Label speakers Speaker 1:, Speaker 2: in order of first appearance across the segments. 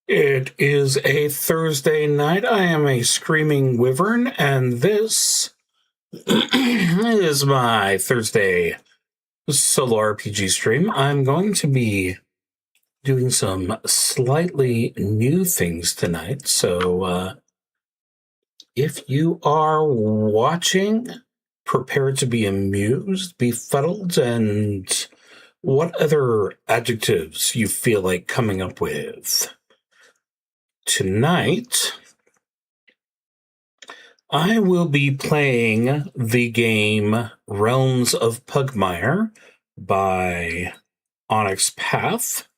Speaker 1: It is a Thursday night. I am a Screaming Wyvern, and this is my Thursday solo RPG stream. I'm going to be doing some slightly new things tonight, so if you are watching, prepare to be amused, befuddled, and what other adjectives you feel like coming up with. Tonight, I will be playing the game Realms of Pugmire by Onyx Path,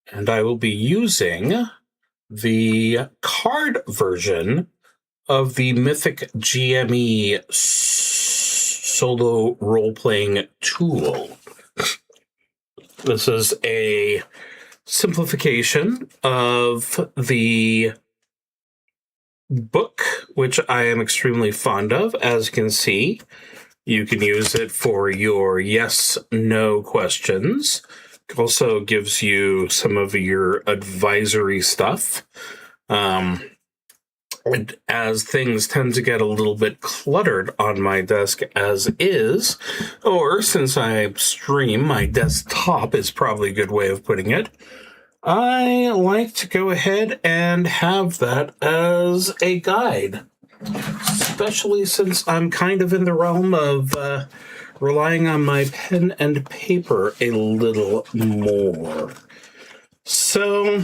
Speaker 1: and I will be using the card version of the Mythic GME solo role-playing tool. This is a simplification of the book, which I am extremely fond of. As you can see, you can use it for your yes/no questions. It also gives you some of your advisory stuff. As things tend to get a little bit cluttered on my desk as is, or since I stream, my desktop is probably a good way of putting it, I like to go ahead and have that as a guide, especially since I'm kind of in the realm of relying on my pen and paper a little more. So,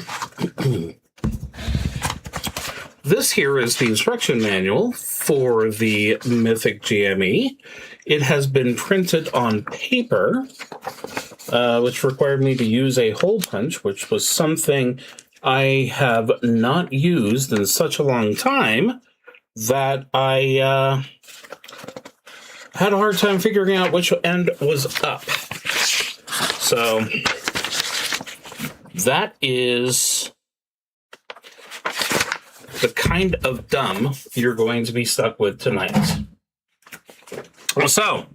Speaker 1: this here is the instruction manual for the Mythic GME. It has been printed on paper, which required me to use a hole punch, which was something I have not used in such a long time that I had a hard time figuring out which end was up. So that is the kind of dumb you're going to be stuck with tonight. So,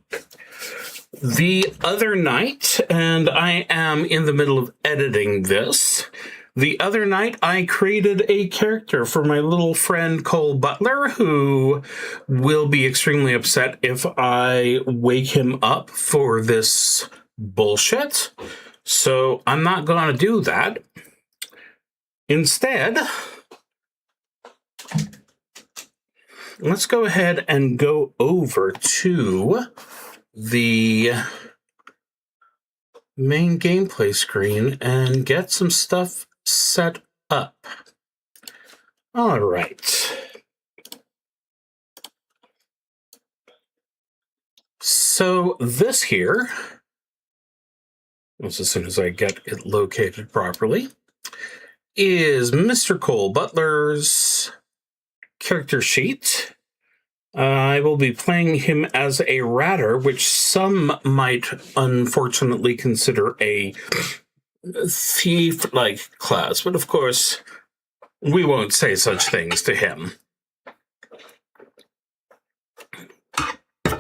Speaker 1: the other night, and I am in the middle of editing this, the other night I created a character for my little friend Cole Butler, who will be extremely upset if I wake him up for this bullshit. So I'm not going to do that. Instead, let's go ahead and go over to the main gameplay screen and get some stuff set up. All right. So this here, as soon as I get it located properly, is Mr. Cole Butler's character sheet. I will be playing him as a ratter, which some might unfortunately consider a thief-like class, but of course, we won't say such things to him.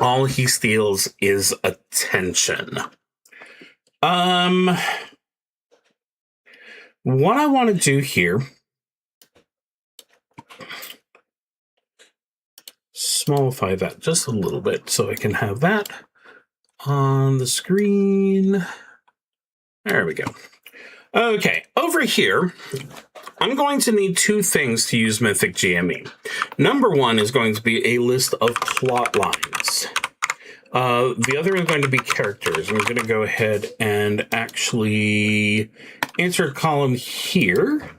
Speaker 1: All he steals is attention. What I want to do here, smallify that just a little bit so I can have that on the screen. There we go. Okay, over here, I'm going to need two things to use Mythic GME. Number one is going to be a list of plot lines. The other is going to be characters. I'm going to go ahead and actually insert a column here.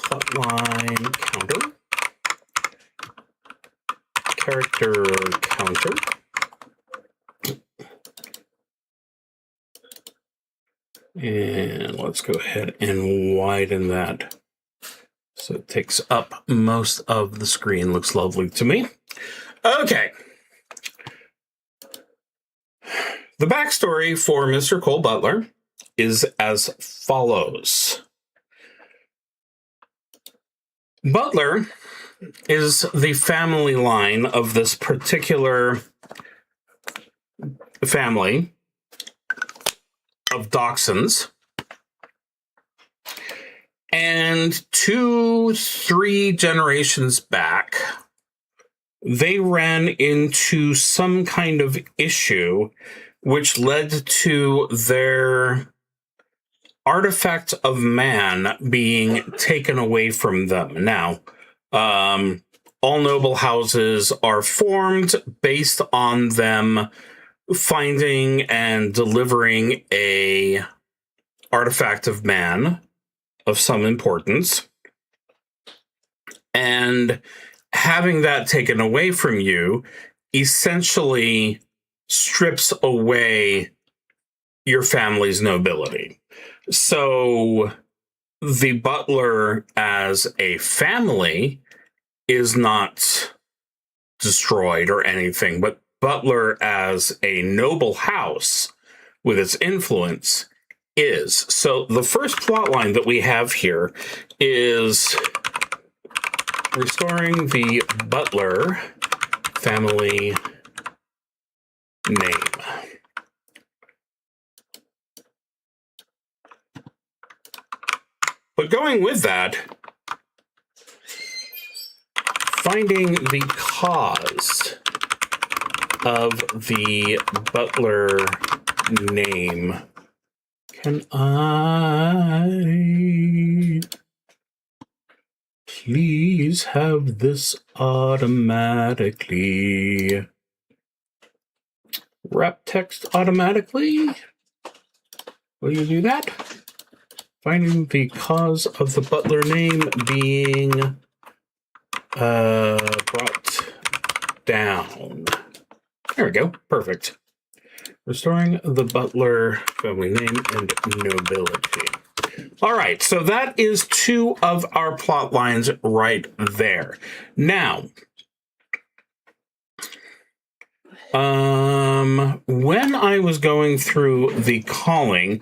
Speaker 1: Plotline counter. Character counter. And let's go ahead and widen that so it takes up most of the screen. Looks lovely to me. Okay. The backstory for Mr. Cole Butler is as follows. Butler is the family line of this particular family of dachshunds. And 2-3 generations back, they ran into some kind of issue which led to their artifact of man being taken away from them. Now, all noble houses are formed based on them finding and delivering a artifact of man of some importance, and having that taken away from you essentially strips away your family's nobility. So the butler as a family is not destroyed or anything, but butler as a noble house with its influence is. So the first plot line that we have here is restoring the butler family name. But going with that, finding the cause of the butler name. Can I please have this automatically? Wrap text automatically? Will you do that? Finding the cause of the butler name being brought down. There we go. Perfect. Restoring the butler family name and nobility. All right, so that is 2 of our plot lines right there. Now, when I was going through the calling,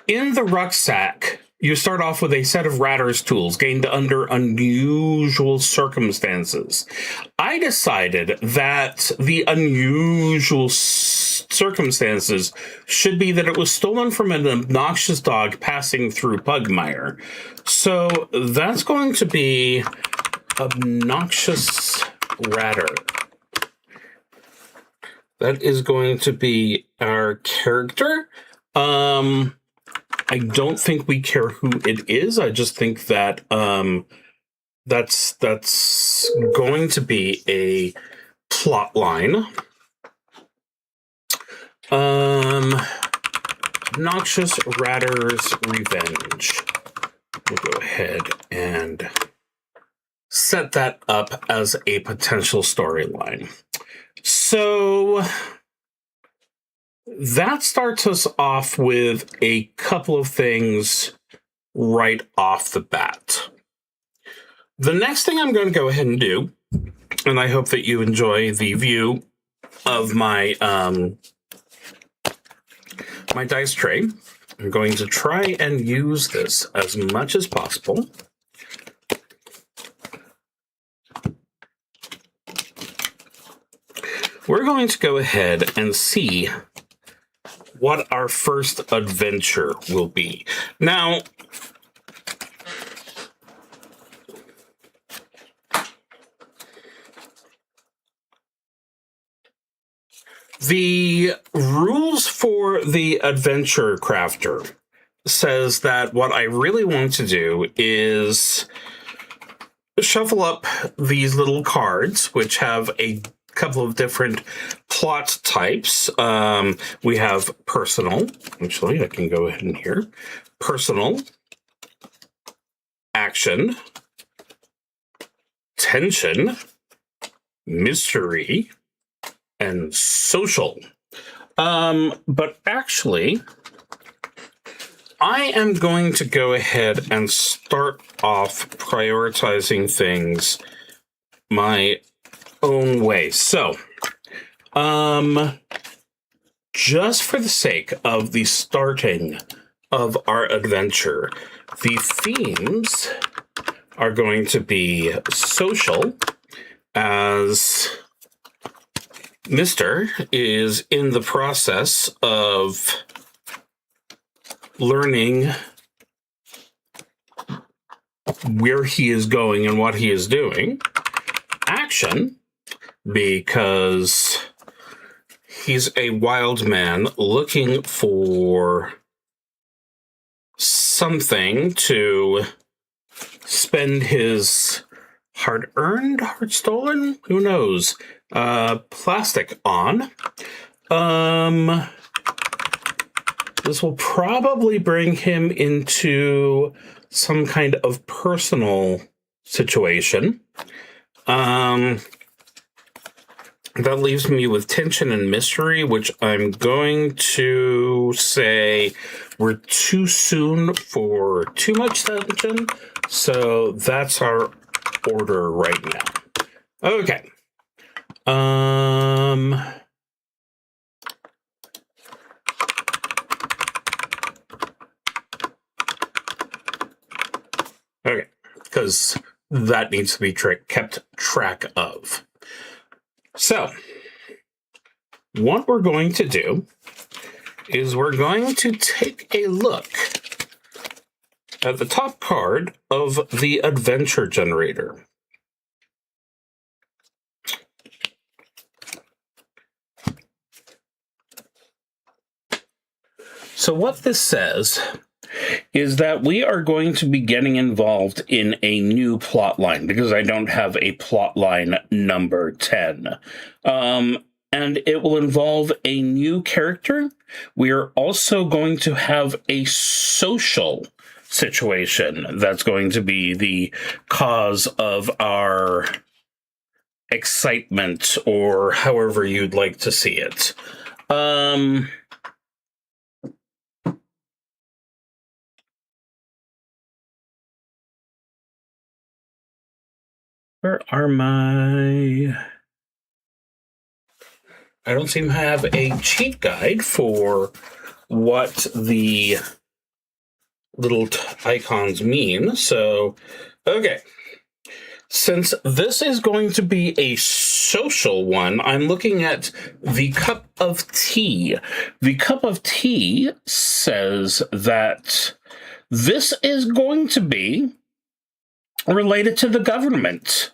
Speaker 1: in the rucksack, you start off with a set of Ratter's tools gained under unusual circumstances. I decided that the unusual circumstances should be that it was stolen from an obnoxious dog passing through Pugmire. So that's going to be obnoxious Ratter. That is going to be our character. I don't think we care who it is. I just think that that's going to be a plot line. Obnoxious Ratter's Revenge. We'll go ahead and set that up as a potential storyline. So that starts us off with a couple of things right off the bat. The next thing I'm going to go ahead and do, and I hope that you enjoy the view of my my dice tray. I'm going to try and use this as much as possible. We're going to go ahead and see what our first adventure will be. Now, the rules for the adventure crafter says that what I really want to do is shuffle up these little cards, which have a couple of different plot types. We have personal. Actually, I can go ahead and here. Personal, action, tension, mystery, and social. But actually, I am going to go ahead and start off prioritizing things my own way. So, just for the sake of the starting of our adventure, the themes are going to be social, as Mister is in the process of learning where he is going and what he is doing. Action, because he's a wild man looking for something to spend his hard-earned, hard-stolen, who knows, plastic on. This will probably bring him into some kind of personal situation. That leaves me with tension and mystery, which I'm going to say we're too soon for too much tension. So that's our order right now. Okay. Okay, because that needs to be kept track of. So, what we're going to do is we're going to take a look at the top card of the adventure generator. So what this says is that we are going to be getting involved in a new plot line, because I don't have a plot line number 10. And it will involve a new character. We are also going to have a social situation that's going to be the cause of our excitement, or however you'd like to see it. Where are my... I don't seem to have a cheat guide for what the little icons mean. So, okay. Since this is going to be a social one, I'm looking at the cup of tea. The cup of tea says that this is going to be related to the government.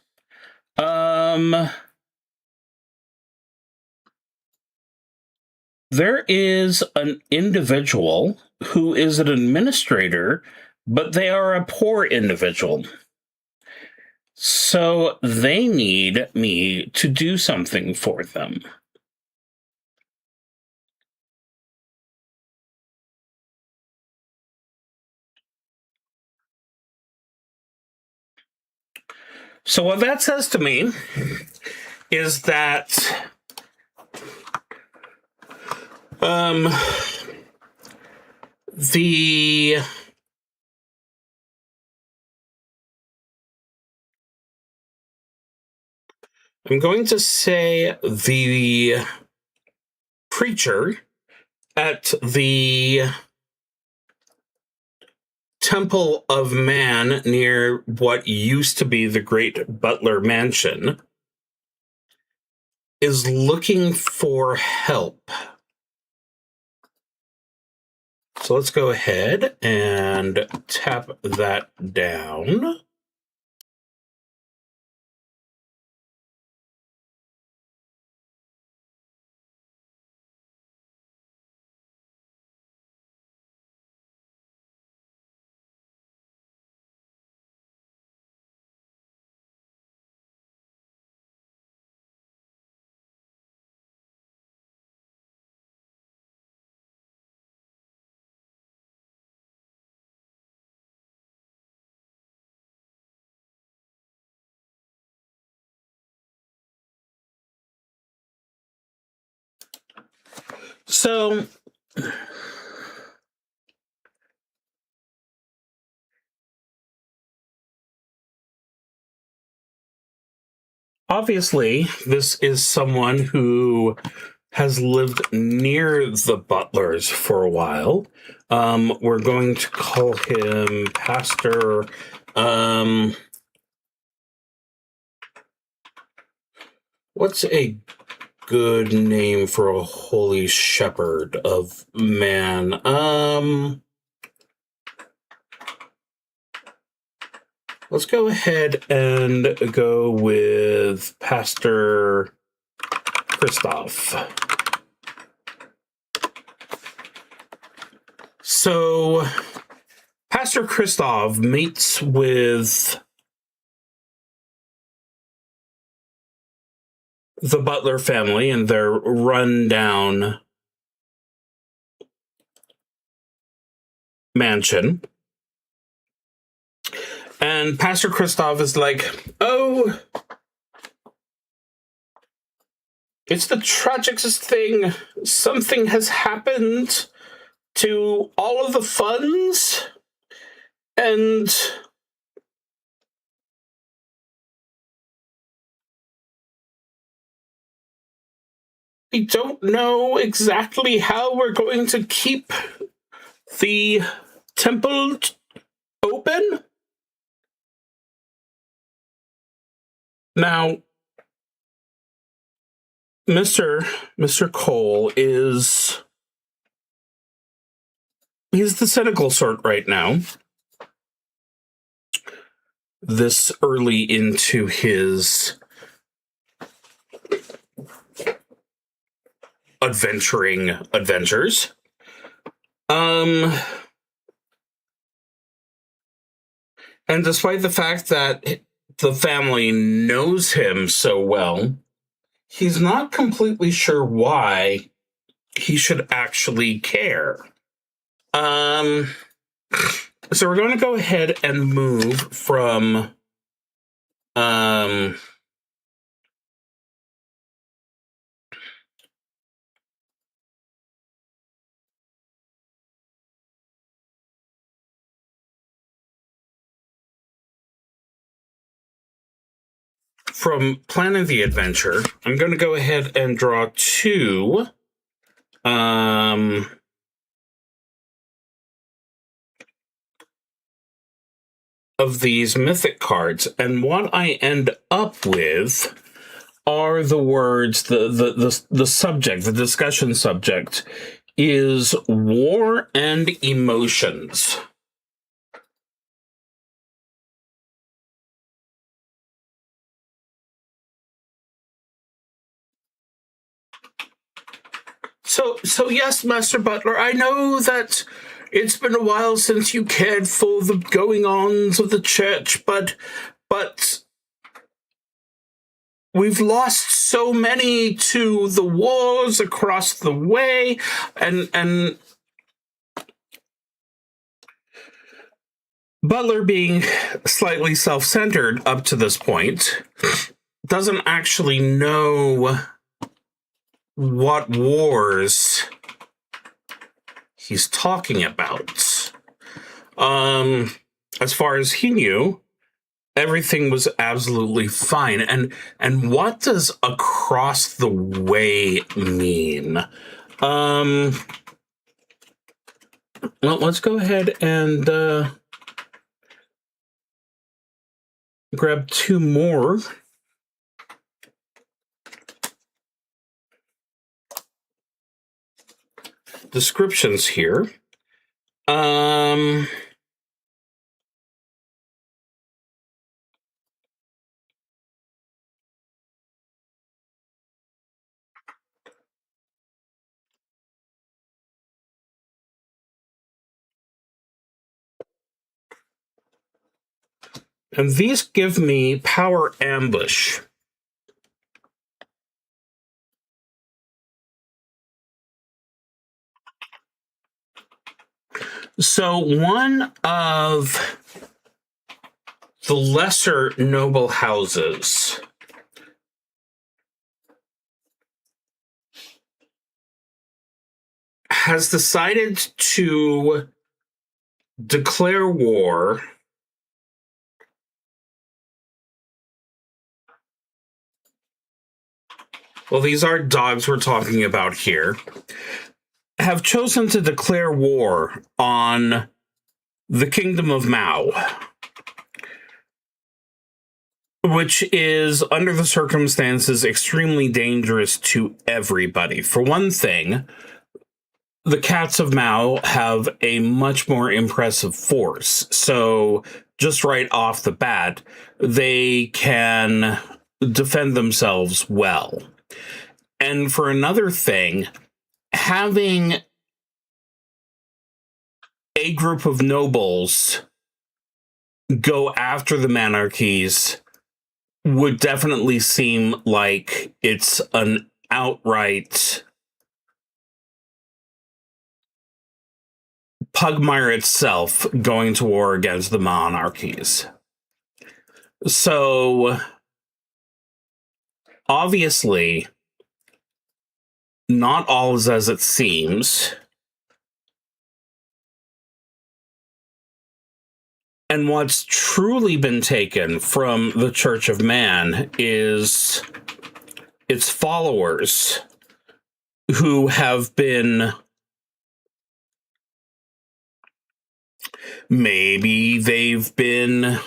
Speaker 1: There is an individual who is an administrator, but they are a poor individual. So they need me to do something for them. So what that says to me is that I'm going to say the preacher at the Temple of Man near what used to be the Great Butler Mansion is looking for help. So let's go ahead and tap that down. So obviously, this is someone who has lived near the Butlers for a while. We're going to call him Pastor. What's a good name for a holy shepherd of man? Let's go ahead and go with Pastor Christoph. So, Pastor Christoph meets with the Butler family in their rundown mansion. And Pastor Christoph is like, oh, it's the tragicest thing. Something has happened to all of the funds, and we don't know exactly how we're going to keep the temple open. Now, Mr. Cole he's the cynical sort right now. This early into his adventures. And despite the fact that the family knows him so well, he's not completely sure why he should actually care. So we're going to go ahead and move from planning the adventure. I'm going to go ahead and draw two of these mythic cards, and what I end up with are the words, the subject, the discussion subject is war and emotions. So yes, Master Butler, I know that it's been a while since you cared for the going-ons of the church, but we've lost so many to the wars across the way, and Butler, being slightly self-centered up to this point, doesn't actually know what wars he's talking about. As far as he knew, everything was absolutely fine. And what does across the way mean? Well, let's go ahead and grab two more descriptions here. And these give me power ambush. So one of the lesser noble houses has decided to declare war well, these are dogs we're talking about here, have chosen to declare war on the Kingdom of Mao, which is, under the circumstances, extremely dangerous to everybody. For one thing, the Cats of Mao have a much more impressive force. So, just right off the bat, they can defend themselves well. And for another thing, having a group of nobles go after the monarchies would definitely seem like it's an outright Pugmire itself going to war against the monarchies. So, obviously, not all is as it seems. And what's truly been taken from the Church of Man is its followers, who have been, maybe they've been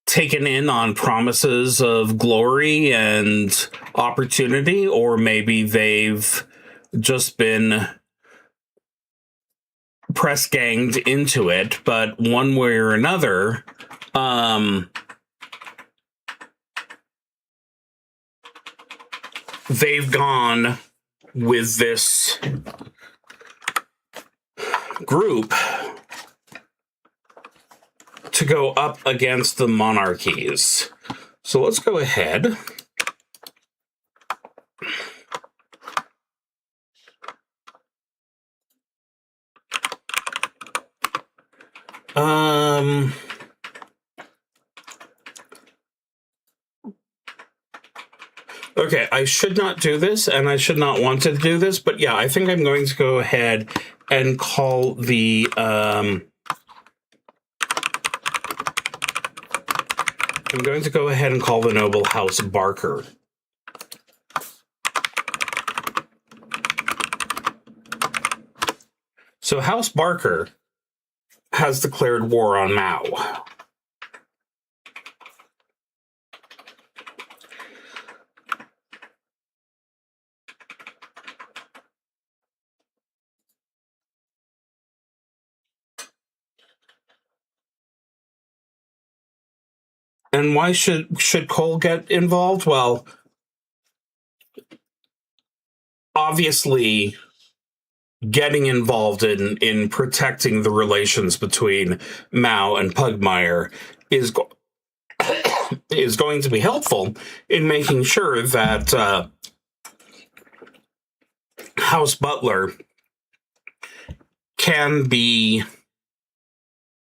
Speaker 1: taken in on promises of glory and opportunity, or maybe they've just been press ganged into it. But one way or another, they've gone with this group to go up against the monarchies. So let's go ahead. Okay, I should not do this, and I should not want to do this, but yeah, I think I'm going to go ahead and call the, I'm going to go ahead and call the noble House Barker. So House Barker has declared war on Mao. And why should Cole get involved? Well, obviously, getting involved in protecting the relations between Mao and Pugmire is going to be helpful in making sure that House Butler can be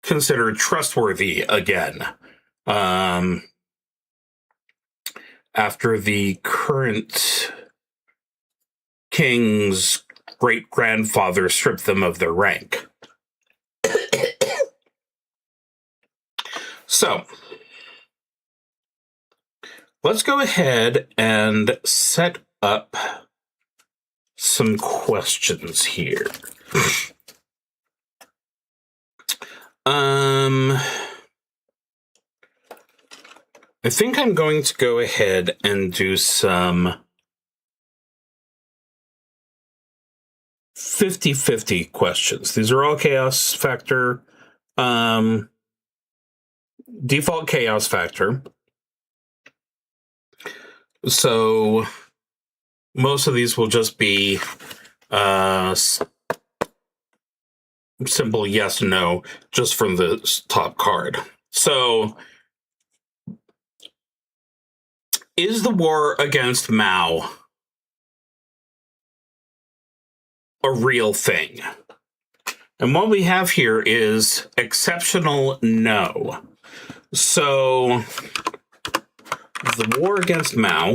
Speaker 1: considered trustworthy again. After the current king's great-grandfather stripped them of their rank. So, let's go ahead and set up some questions here. I think I'm going to go ahead and do some 50-50 questions. These are all chaos factor, default chaos factor. So most of these will just be simple yes, no, just from the top card. So, is the war against Mao a real thing? And what we have here is exceptional no. So, the war against Mao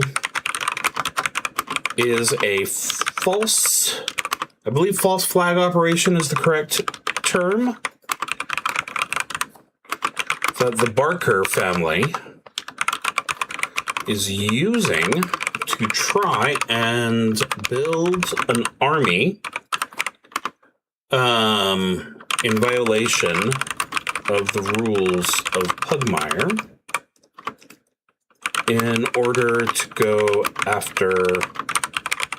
Speaker 1: is a false, I believe false flag operation is the correct term, that the Barker family is using to try and build an army in violation of the rules of Pugmire. in order to go after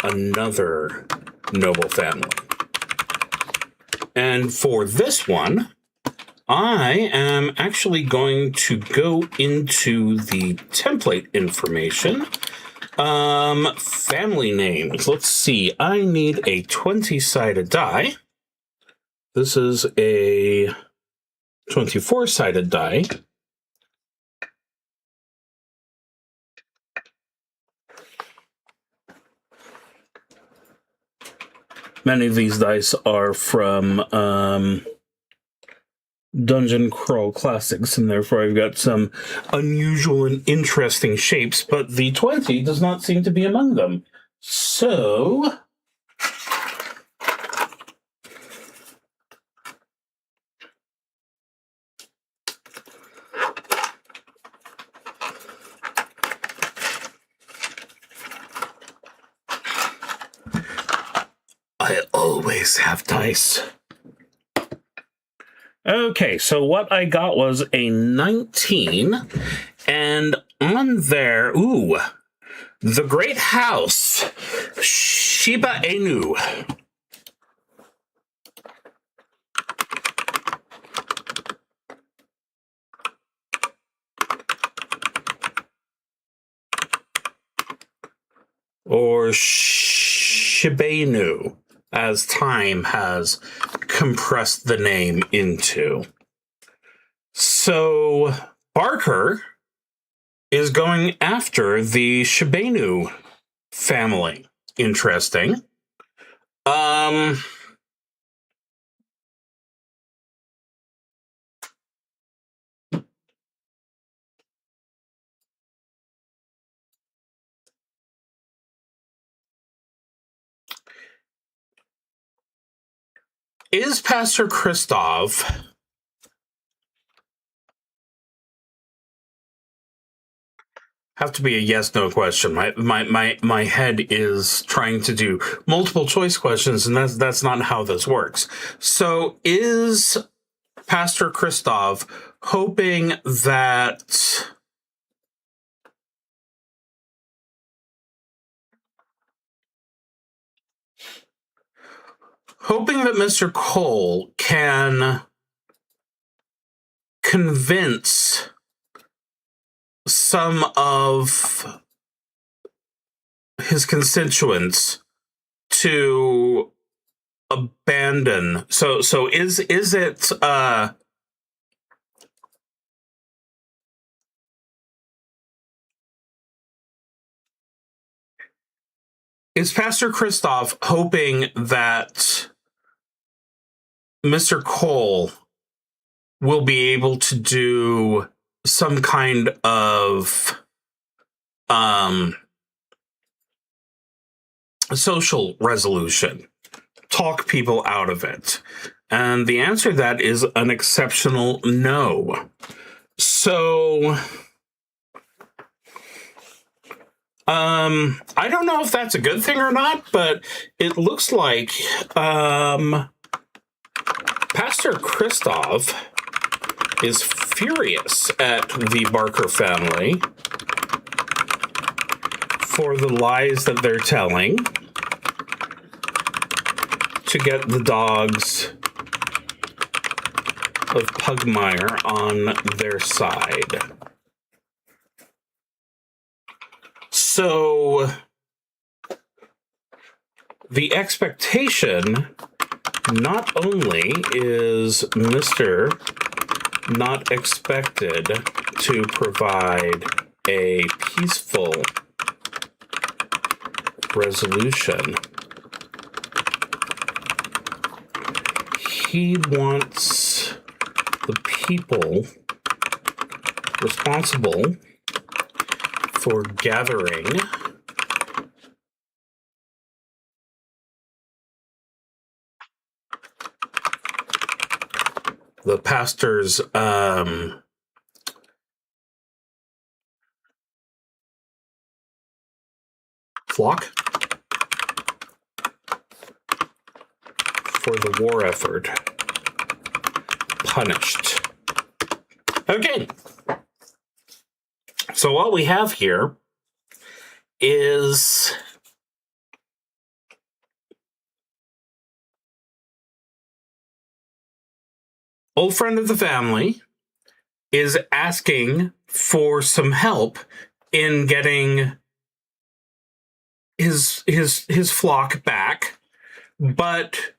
Speaker 1: another noble family. And for this one, I am actually going to go into the template information. Family names. Let's see. I need a 20-sided die. This is a 24-sided die. Many of these dice are from Dungeon Crawl Classics, and therefore I've got some unusual and interesting shapes, but the 20 does not seem to be among them. So I always have dice. Okay, so what I got was a 19, and on there, the Great House, Shiba Inu. Or Shiba Inu, as time has compressed the name into. So Barker is going after the Shiba Inu family. Interesting. Is Pastor Christoph have to be a yes/no question? My head is trying to do multiple choice questions, and that's not how this works. So is Pastor Christoph hoping that Mr. Cole can convince some of his constituents to abandon? So is it is Pastor Christoph hoping that Mr. Cole will be able to do some kind of social resolution, talk people out of it? And the answer to that is an exceptional no. So I don't know if that's a good thing or not, but it looks like Pastor Christoph is furious at the Barker family for the lies that they're telling to get the dogs of Pugmire on their side. So the expectation not only is Mr. not expected to provide a peaceful resolution, he wants the people responsible for gathering the pastor's flock for the war effort punished. Okay. So what we have here is old friend of the family is asking for some help in getting his flock back, but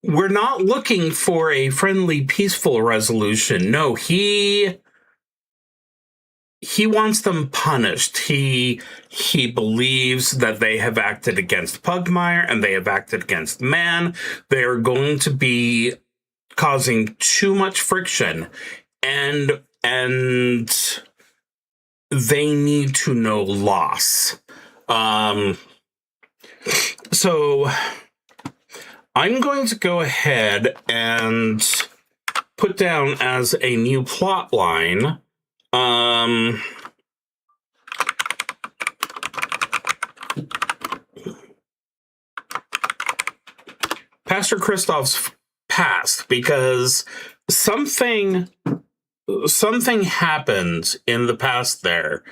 Speaker 1: we're not looking for a friendly, peaceful resolution. No, he wants them punished. He believes that they have acted against Pugmire and they have acted against man. They are going to be causing too much friction, and they need to know loss. So I'm going to go ahead and put down as a new plot line. Pastor Christoph's past, because something happened in the past there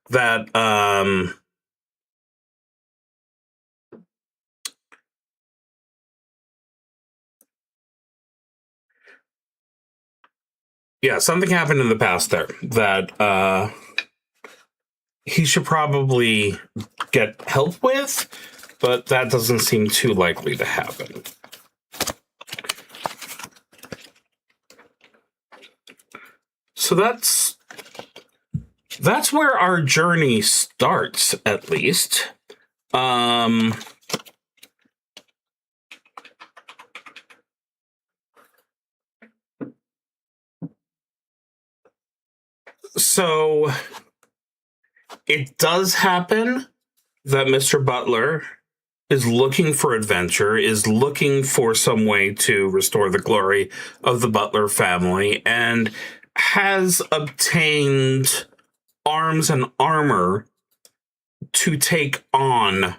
Speaker 1: that something happened in the past there that he should probably get help with, but that doesn't seem too likely to happen. So that's where our journey starts, at least. So it does happen that Mr. Butler is looking for adventure, is looking for some way to restore the glory of the Butler family, and has obtained arms and armor to take on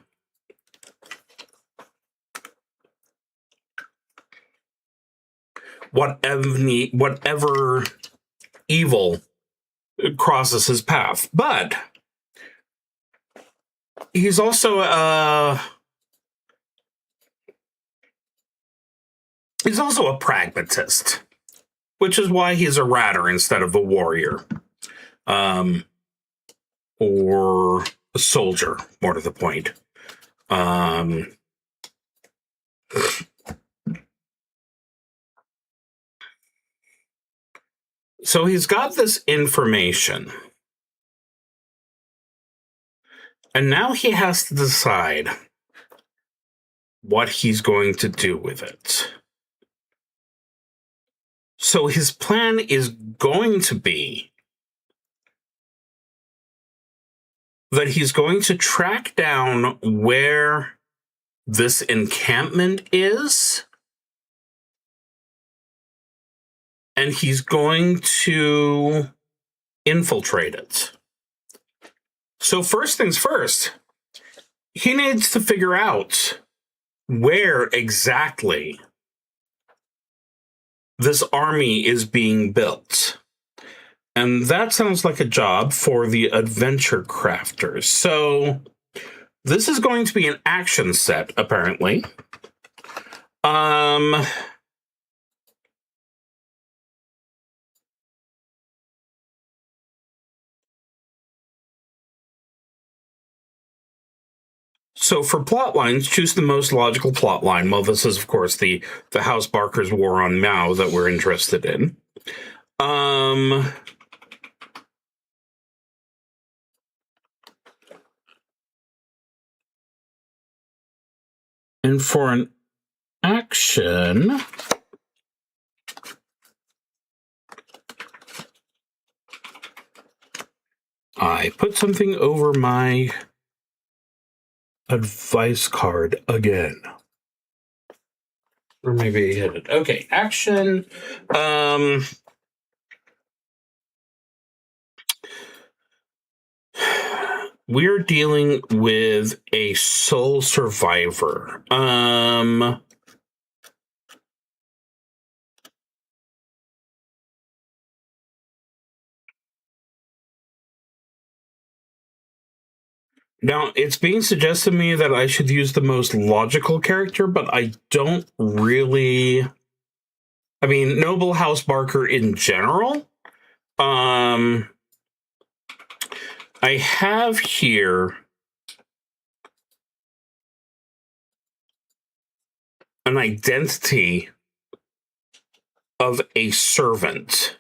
Speaker 1: whatever evil crosses his path. But he's also a pragmatist, which is why he's a ratter instead of a warrior, or a soldier, more to the point. So he's got this information, and now he has to decide what he's going to do with it. So his plan is going to be that he's going to track down where this encampment is, and he's going to infiltrate it. So first things first, he needs to figure out where exactly this army is being built. And that sounds like a job for the adventure crafters. So this is going to be an action set, apparently. So for plot lines, choose the most logical plot line. Well, this is, of course, the House Barker's War on Mao that we're interested in. And for an action, I put something over my advice card again. Or maybe I hit it. Okay, action. We're dealing with a sole survivor. Now, it's being suggested to me that I should use the most logical character, but I don't really... I mean, Noble House Barker in general. I have here an identity of a servant.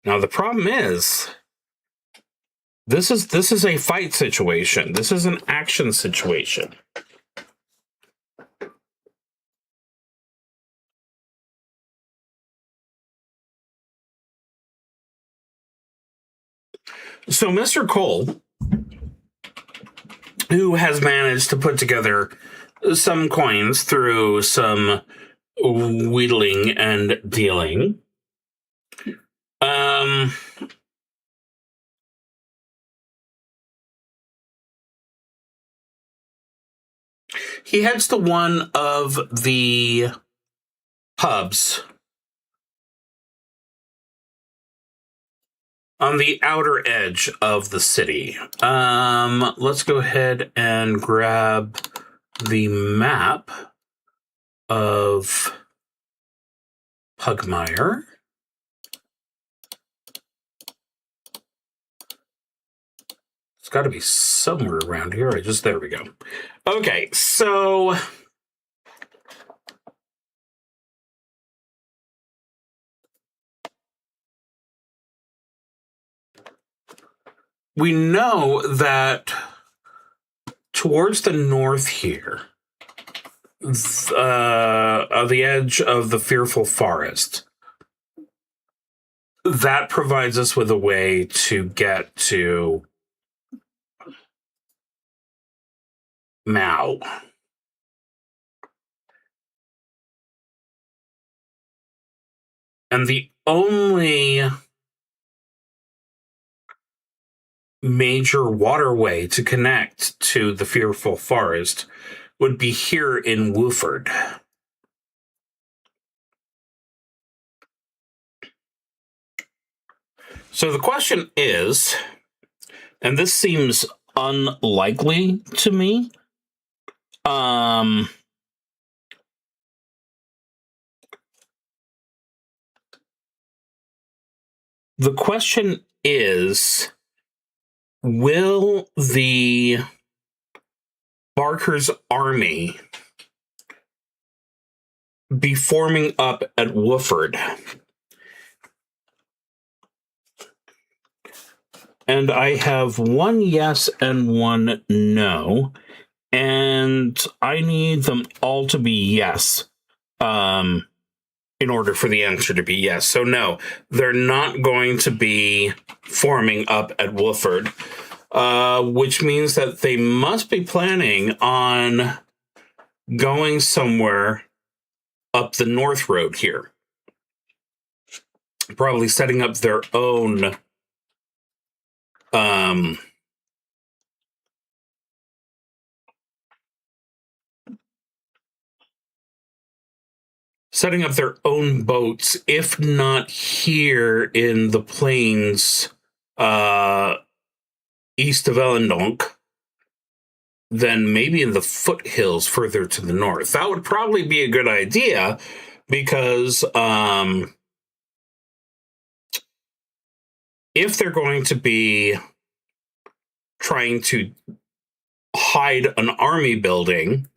Speaker 1: Now, the problem is... This is a fight situation. This is an action situation. So Mr. Cole, who has managed to put together some coins through some wheedling and dealing, he heads to one of the pubs on the outer edge of the city. Let's go ahead and grab the map of Pugmire. It's got to be somewhere around here. There we go. Okay, so... we know that towards the north here, the edge of the Fearful Forest, that provides us with a way to get to Mao. And the only major waterway to connect to the Fearful Forest would be here in Wooford. So the question is, and this seems unlikely to me, the question is, will the Barker's army be forming up at Wooford? And I have one yes and one no, and I need them all to be yes in order for the answer to be yes. So no, they're not going to be forming up at Wooford, which means that they must be planning on going somewhere up the North Road here. Probably setting up their own boats, if not here in the plains east of Ellendonk, then maybe in the foothills further to the north. That would probably be a good idea, because if they're going to be trying to hide an army building,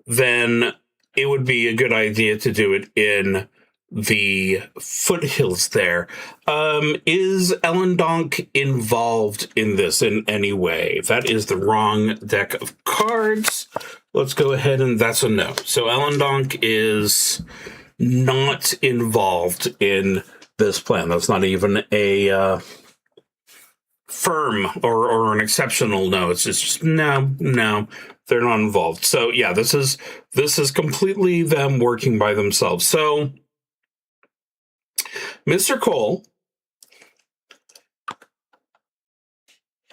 Speaker 1: then it would be a good idea to do it in the foothills there. Is Ellendonk involved in this in any way? That is the wrong deck of cards. Let's go ahead, and that's a no. So Ellendonk is not involved in this plan. That's not even a firm or an exceptional no. It's just no, they're not involved. So yeah, this is completely them working by themselves. So Mr. Cole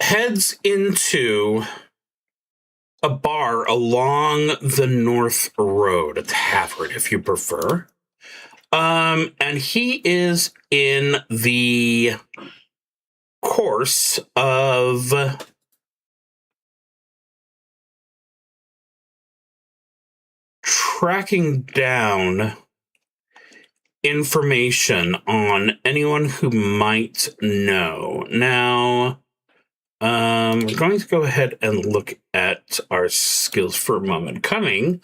Speaker 1: heads into a bar along the North Road, a tavern if you prefer. And he is in the course of tracking down information on anyone who might know. Now, we're going to go ahead and look at our skills for a moment. Cunning.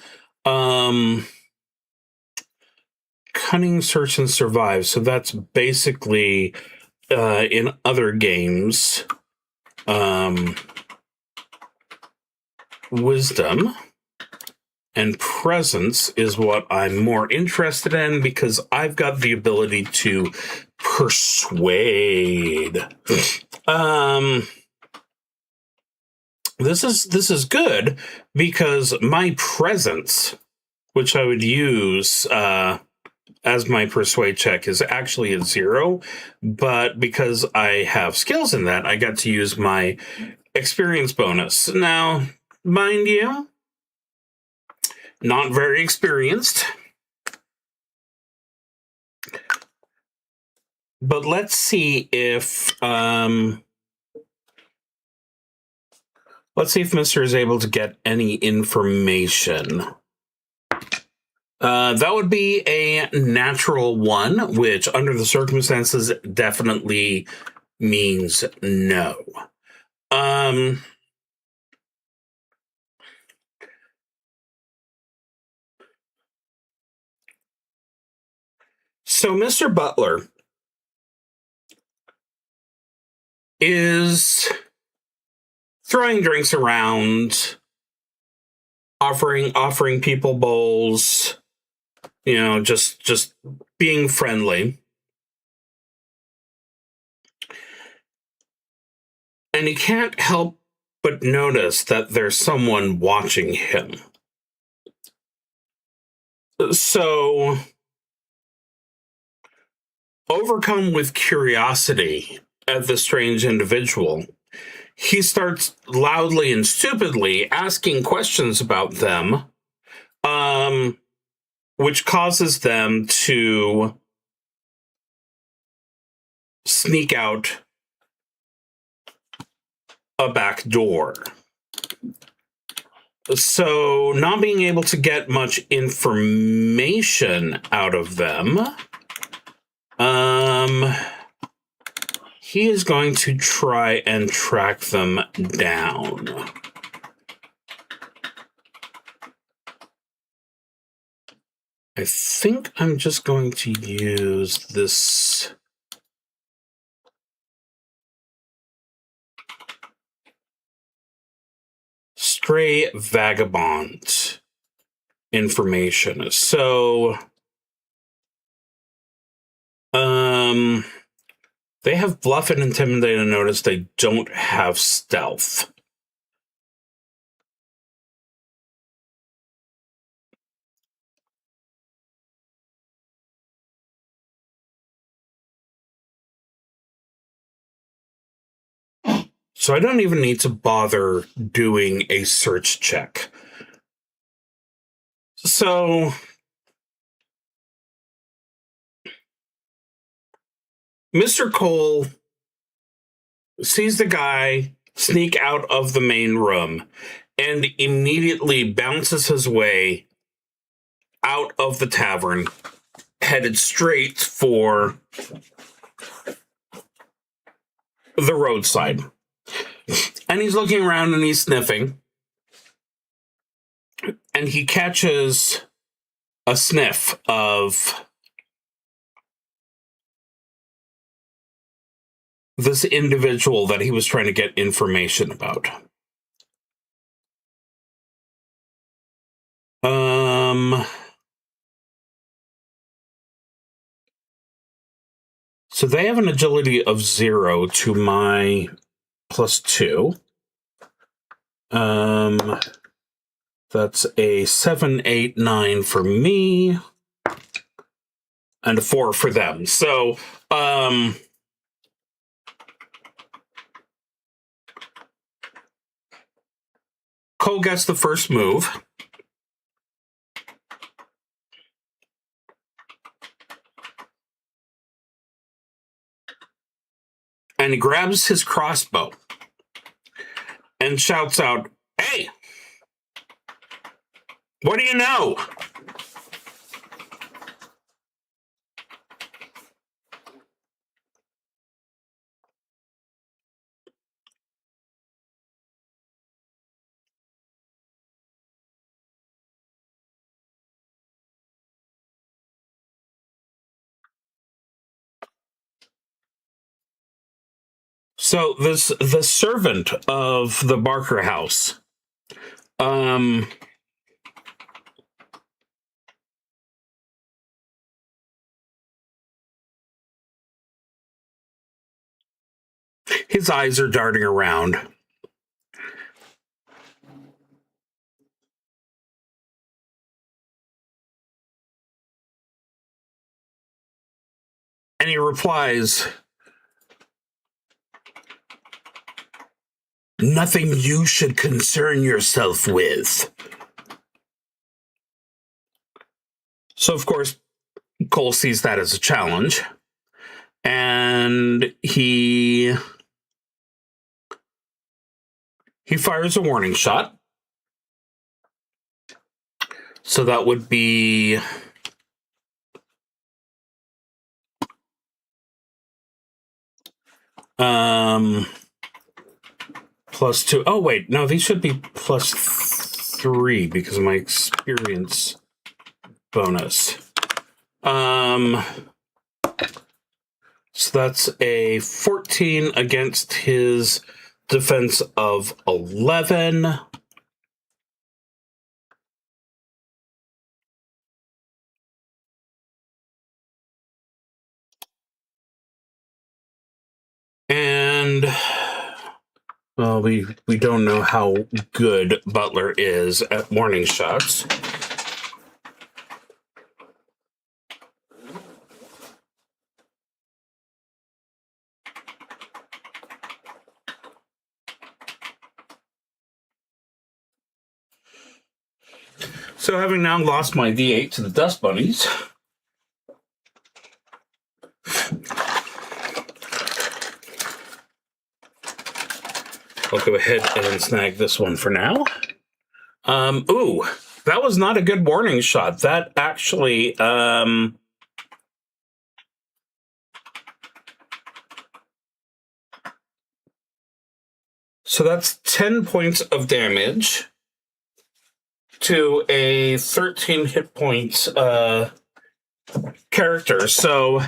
Speaker 1: Cunning, search, and survive. So that's basically, in other games, wisdom. And presence is what I'm more interested in because I've got the ability to persuade. This is good because my presence, which I would use as my persuade check, is actually a 0. But because I have skills in that, I got to use my experience bonus. Now, mind you, not very experienced. But let's see if Mr. is able to get any information. That would be a natural 1, which under the circumstances definitely means no. So Mr. Butler is throwing drinks around, offering people bowls, just being friendly. And he can't help but notice that there's someone watching him. So, overcome with curiosity at the strange individual, he starts loudly and stupidly asking questions about them, which causes them to sneak out a back door. So, not being able to get much information out of them, he is going to try and track them down. I think I'm just going to use this stray vagabond information. So, they have bluff and intimidate, and notice they don't have stealth. So I don't even need to bother doing a search check. So Mr. Cole sees the guy sneak out of the main room and immediately bounces his way out of the tavern, headed straight for the roadside. And he's looking around and he's sniffing. And he catches a sniff of this individual that he was trying to get information about. So they have an agility of 0 to my +2. That's a 7, 8, 9 for me, and a 4 for them. So, Cole gets the first move. And he grabs his crossbow and shouts out, "Hey! What do you know?" So the servant of the Barker house, his eyes are darting around. And he replies, "Nothing you should concern yourself with." So, of course, Cole sees that as a challenge. And he fires a warning shot. So that would be +2. Oh, wait. No, these should be +3 because of my experience bonus. So that's a 14 against his defense of 11. And well, we don't know how good Butler is at warning shots. So having now lost my D8 to the Dust Bunnies, I'll go ahead and snag this one for now. Ooh, that was not a good warning shot. That actually, so that's 10 points of damage to a 13 hit points character. So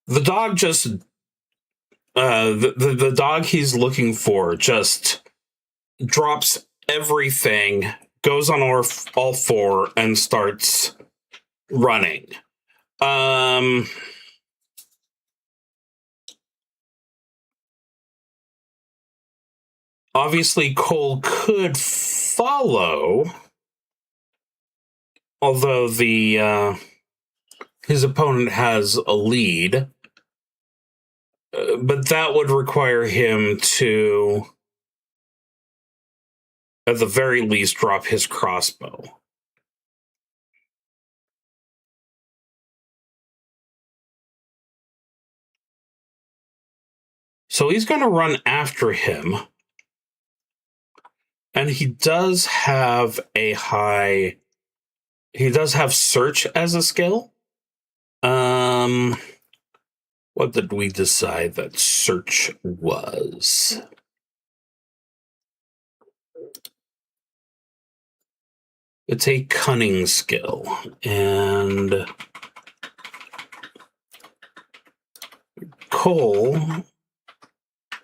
Speaker 1: the dog just the dog he's looking for just drops everything, goes on all four, and starts running. Obviously, Cole could follow, although his opponent has a lead. But that would require him to, at the very least, drop his crossbow. So he's going to run after him. And he does have he does have search as a skill. What did we decide that search was? It's a cunning skill, and Cole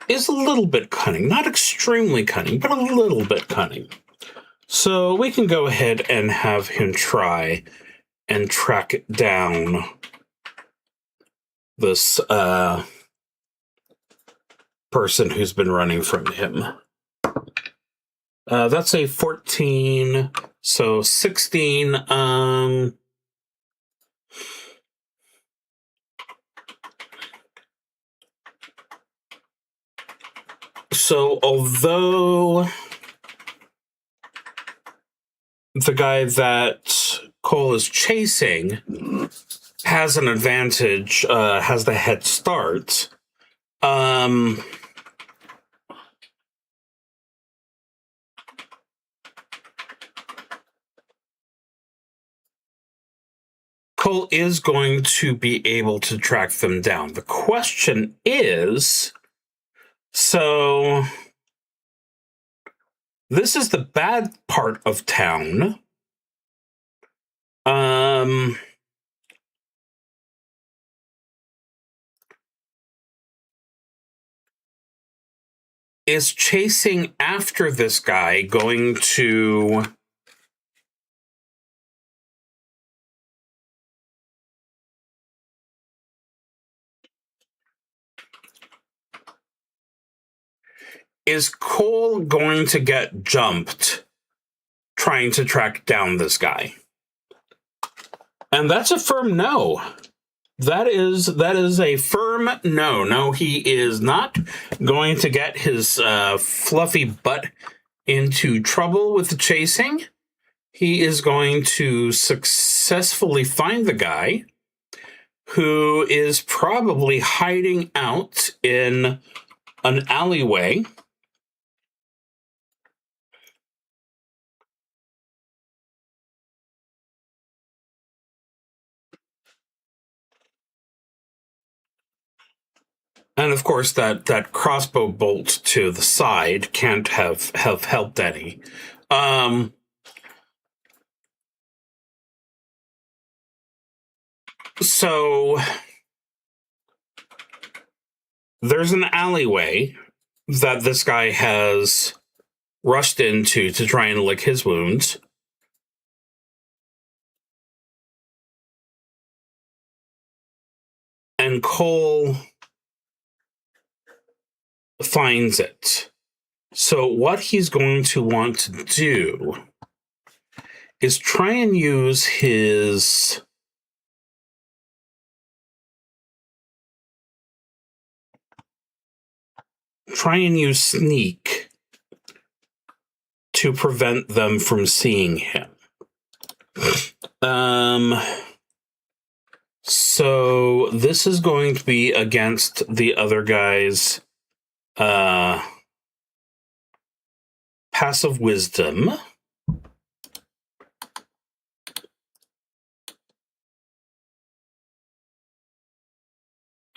Speaker 1: is a little bit cunning. Not extremely cunning, but a little bit cunning. So we can go ahead and have him try and track down this person who's been running from him. That's a 14, so 16. So although the guy that Cole is chasing has an advantage, has the head start, Cole is going to be able to track them down. The question is, so this is the bad part of town. is chasing after this guy going to... Is Cole going to get jumped trying to track down this guy? And that's a firm no. That is a firm no. No, he is not going to get his fluffy butt into trouble with the chasing. He is going to successfully find the guy who is probably hiding out in an alleyway. And of course, that crossbow bolt to the side can't have helped any. So there's an alleyway that this guy has rushed into to try and lick his wounds. And Cole finds it. So what he's going to want to do is try and use his... Try and use sneak to prevent them from seeing him. So this is going to be against the other guy's passive wisdom.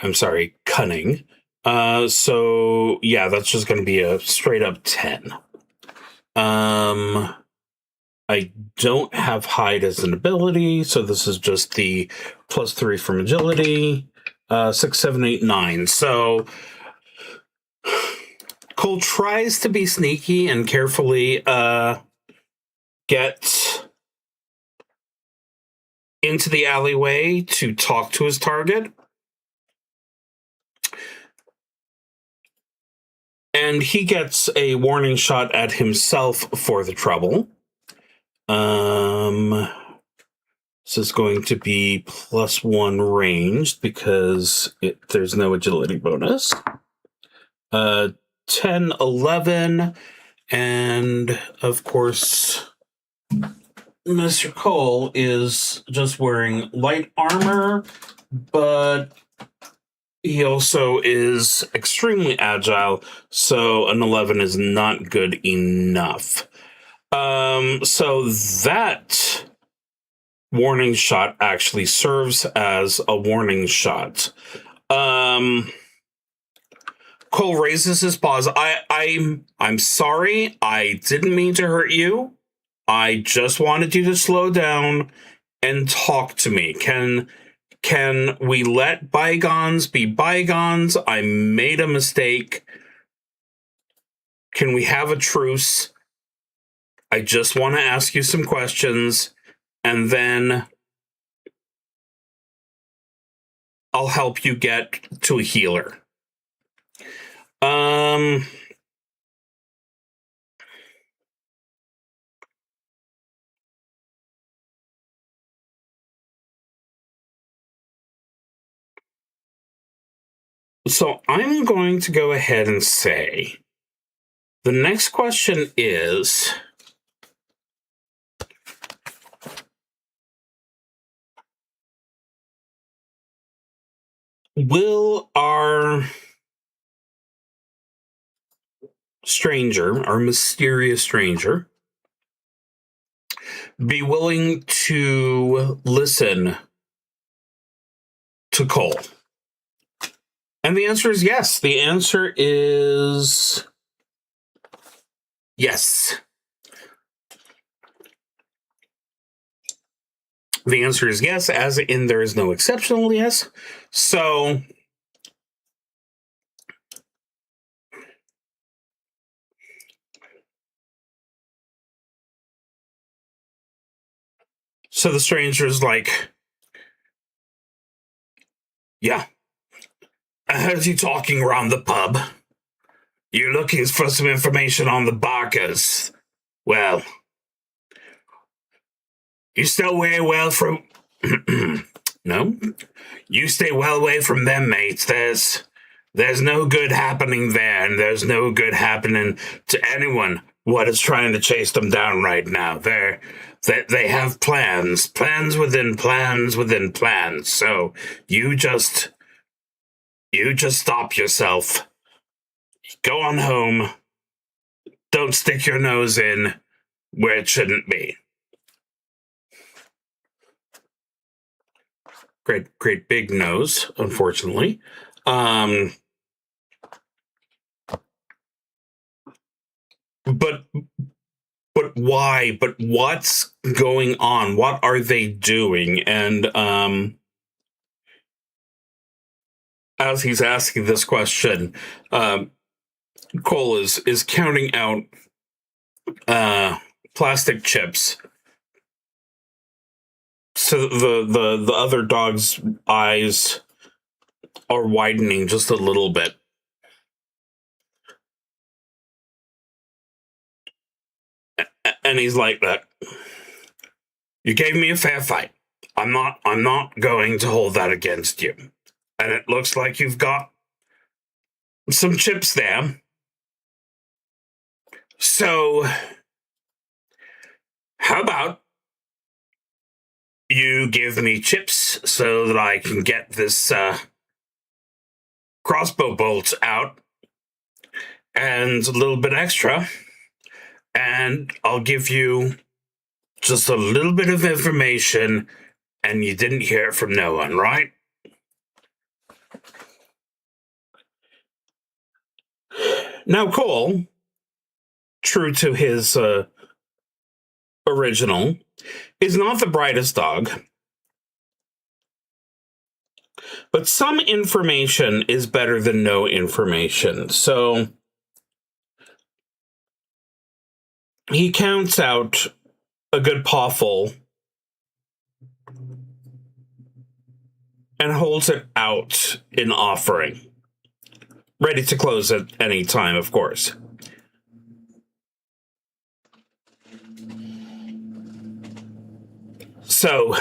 Speaker 1: I'm sorry, cunning. So yeah, that's just going to be a straight up 10. I don't have hide as an ability, so this is just the +3 from agility. 6, 7, 8, 9. So Cole tries to be sneaky and carefully get into the alleyway to talk to his target. And he gets a warning shot at himself for the trouble. This is going to be +1 ranged because there's no agility bonus. 10, 11, and of course, Mr. Cole is just wearing light armor, but he also is extremely agile, so an 11 is not good enough. So that warning shot actually serves as a warning shot. Cole raises his paws. I'm sorry. I didn't mean to hurt you. I just wanted you to slow down and talk to me. Can we let bygones be bygones? I made a mistake. Can we have a truce? I just want to ask you some questions, and then I'll help you get to a healer. So I'm going to go ahead and say the next question is, will our stranger, our mysterious stranger, be willing to listen to Cole? And the answer is yes. The answer is yes. The answer is yes, as in there is no exceptional yes. So So the stranger's like, yeah, I heard you talking around the pub. You're looking for some information on the Barkers. Well, you stay away well from... No? You stay well away from them, mates. There's no good happening there, and there's no good happening to anyone what is trying to chase them down right now. They have plans within plans within plans. So you just stop yourself. Go on home. Don't stick your nose in where it shouldn't be. Great big nose, unfortunately. But why? But what's going on? What are they doing? And as he's asking this question, Cole is counting out plastic chips. So the other dog's eyes are widening just a little bit. And he's like, that. You gave me a fair fight. I'm not going to hold that against you. And it looks like you've got some chips there. So how about you give me chips so that I can get this crossbow bolt out and a little bit extra, and I'll give you just a little bit of information, and you didn't hear it from no one, right? Now, Cole, true to his original, is not the brightest dog, but some information is better than no information. So he counts out a good pawful and holds it out in offering, ready to close at any time, of course. So,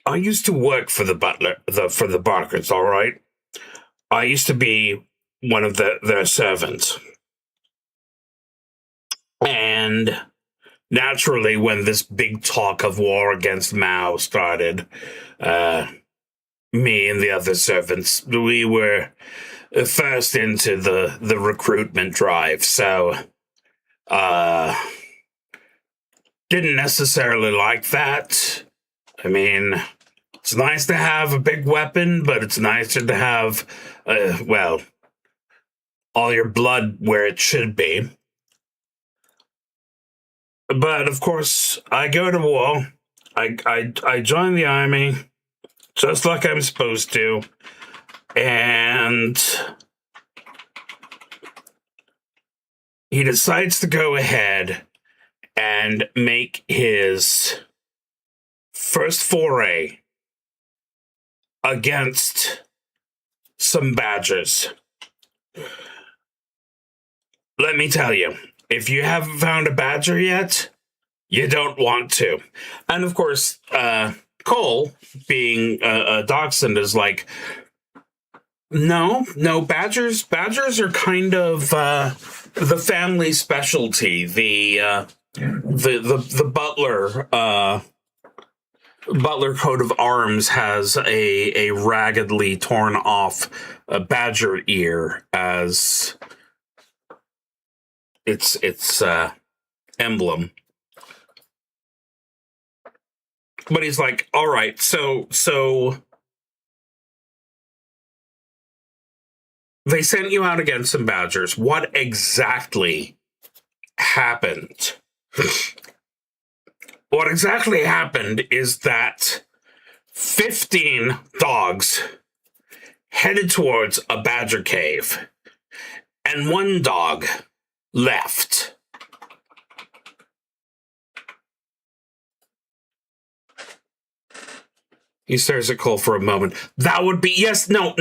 Speaker 1: I used to work for the Barkers, all right? I used to be one of their servants. And naturally, when this big talk of war against Mao started, me and the other servants, we were first into the recruitment drive, so didn't necessarily like that. I mean, it's nice to have a big weapon, but it's nicer to have, well, all your blood where it should be. But of course, I go to war. I join the army, just like I'm supposed to, and he decides to go ahead and make his first foray against some badgers. Let me tell you, if you haven't found a badger yet, you don't want to. And of course, Cole, being a dachshund, is like, no, badgers are kind of the family specialty. The Butler coat of arms has a raggedly torn off badger ear as its emblem. But he's like, all right, so they sent you out against some badgers. What exactly happened? What exactly happened is that 15 dogs headed towards a badger cave, and one dog left. He stares at Cole for a moment. That would be... Yes, no.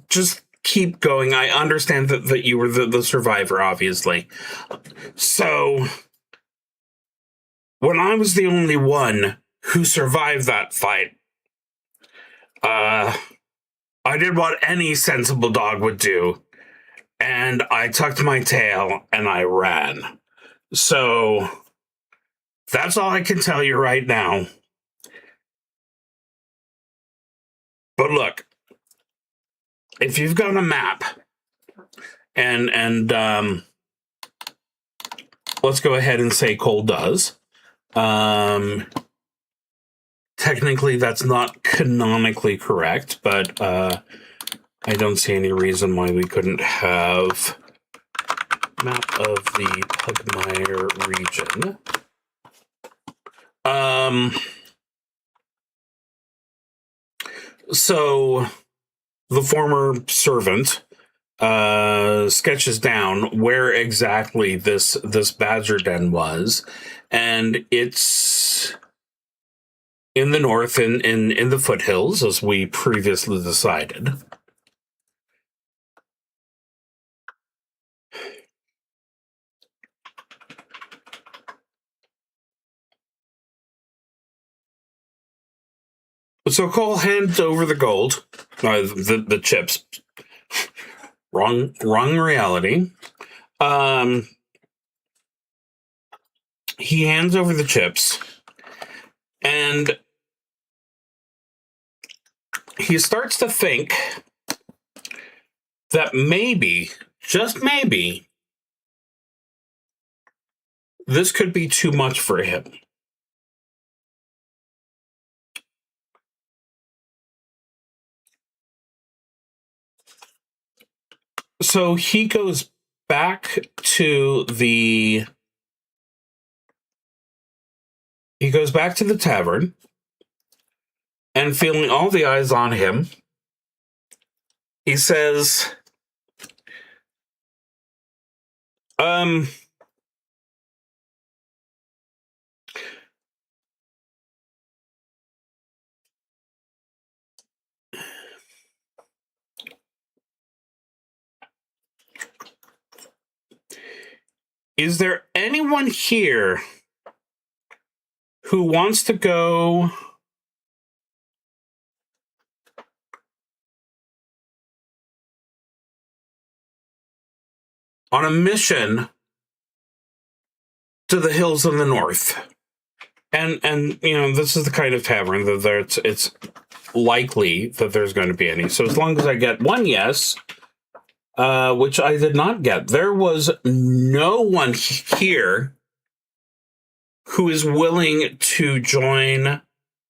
Speaker 1: Just keep going. I understand that you were the survivor, obviously. So, when I was the only one who survived that fight, I did what any sensible dog would do, and I tucked my tail and I ran. So, that's all I can tell you right now. But look, if you've got a map, and let's go ahead and say Cole does. Technically, that's not canonically correct, but I don't see any reason why we couldn't have map of the Pugmire region. So the former servant sketches down where exactly this badger den was, and it's in the north, in the foothills, as we previously decided. So Cole hands over the gold, the chips. Wrong reality. He hands over the chips, and he starts to think that maybe, just maybe, this could be too much for him. So he goes back to the tavern, and feeling all the eyes on him, he says, is there anyone here who wants to go on a mission to the hills of the north? And this is the kind of tavern that it's likely that there's going to be any. So as long as I get one yes, which I did not get, there was no one here who is willing to join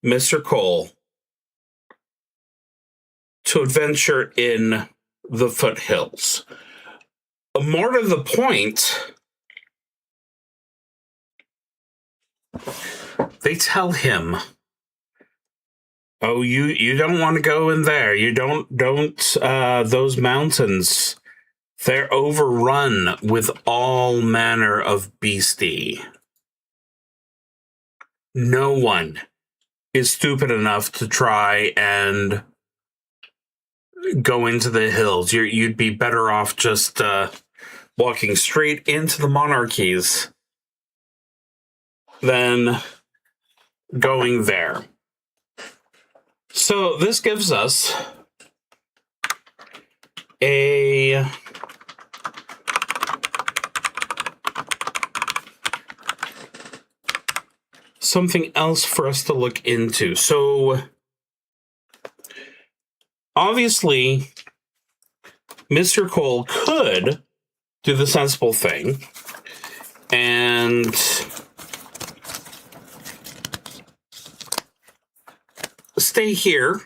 Speaker 1: Mr. Cole to adventure in the foothills. More to the point, they tell him, oh, you don't want to go in there. You don't, those mountains, they're overrun with all manner of beastie. No one is stupid enough to try and go into the hills. You'd be better off just walking straight into the monarchies than going there. So this gives us something else for us to look into. So obviously, Mr. Cole could do the sensible thing and stay here,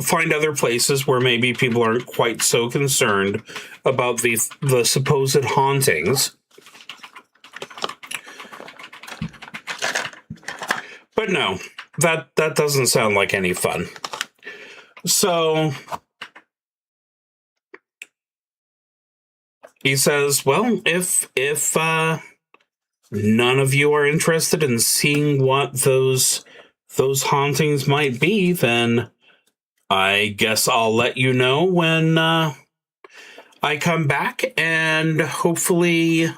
Speaker 1: find other places where maybe people aren't quite so concerned about the supposed hauntings. But no, that doesn't sound like any fun. So he says, well, if none of you are interested in seeing what those those hauntings might be, then I guess I'll let you know when I come back, and hopefully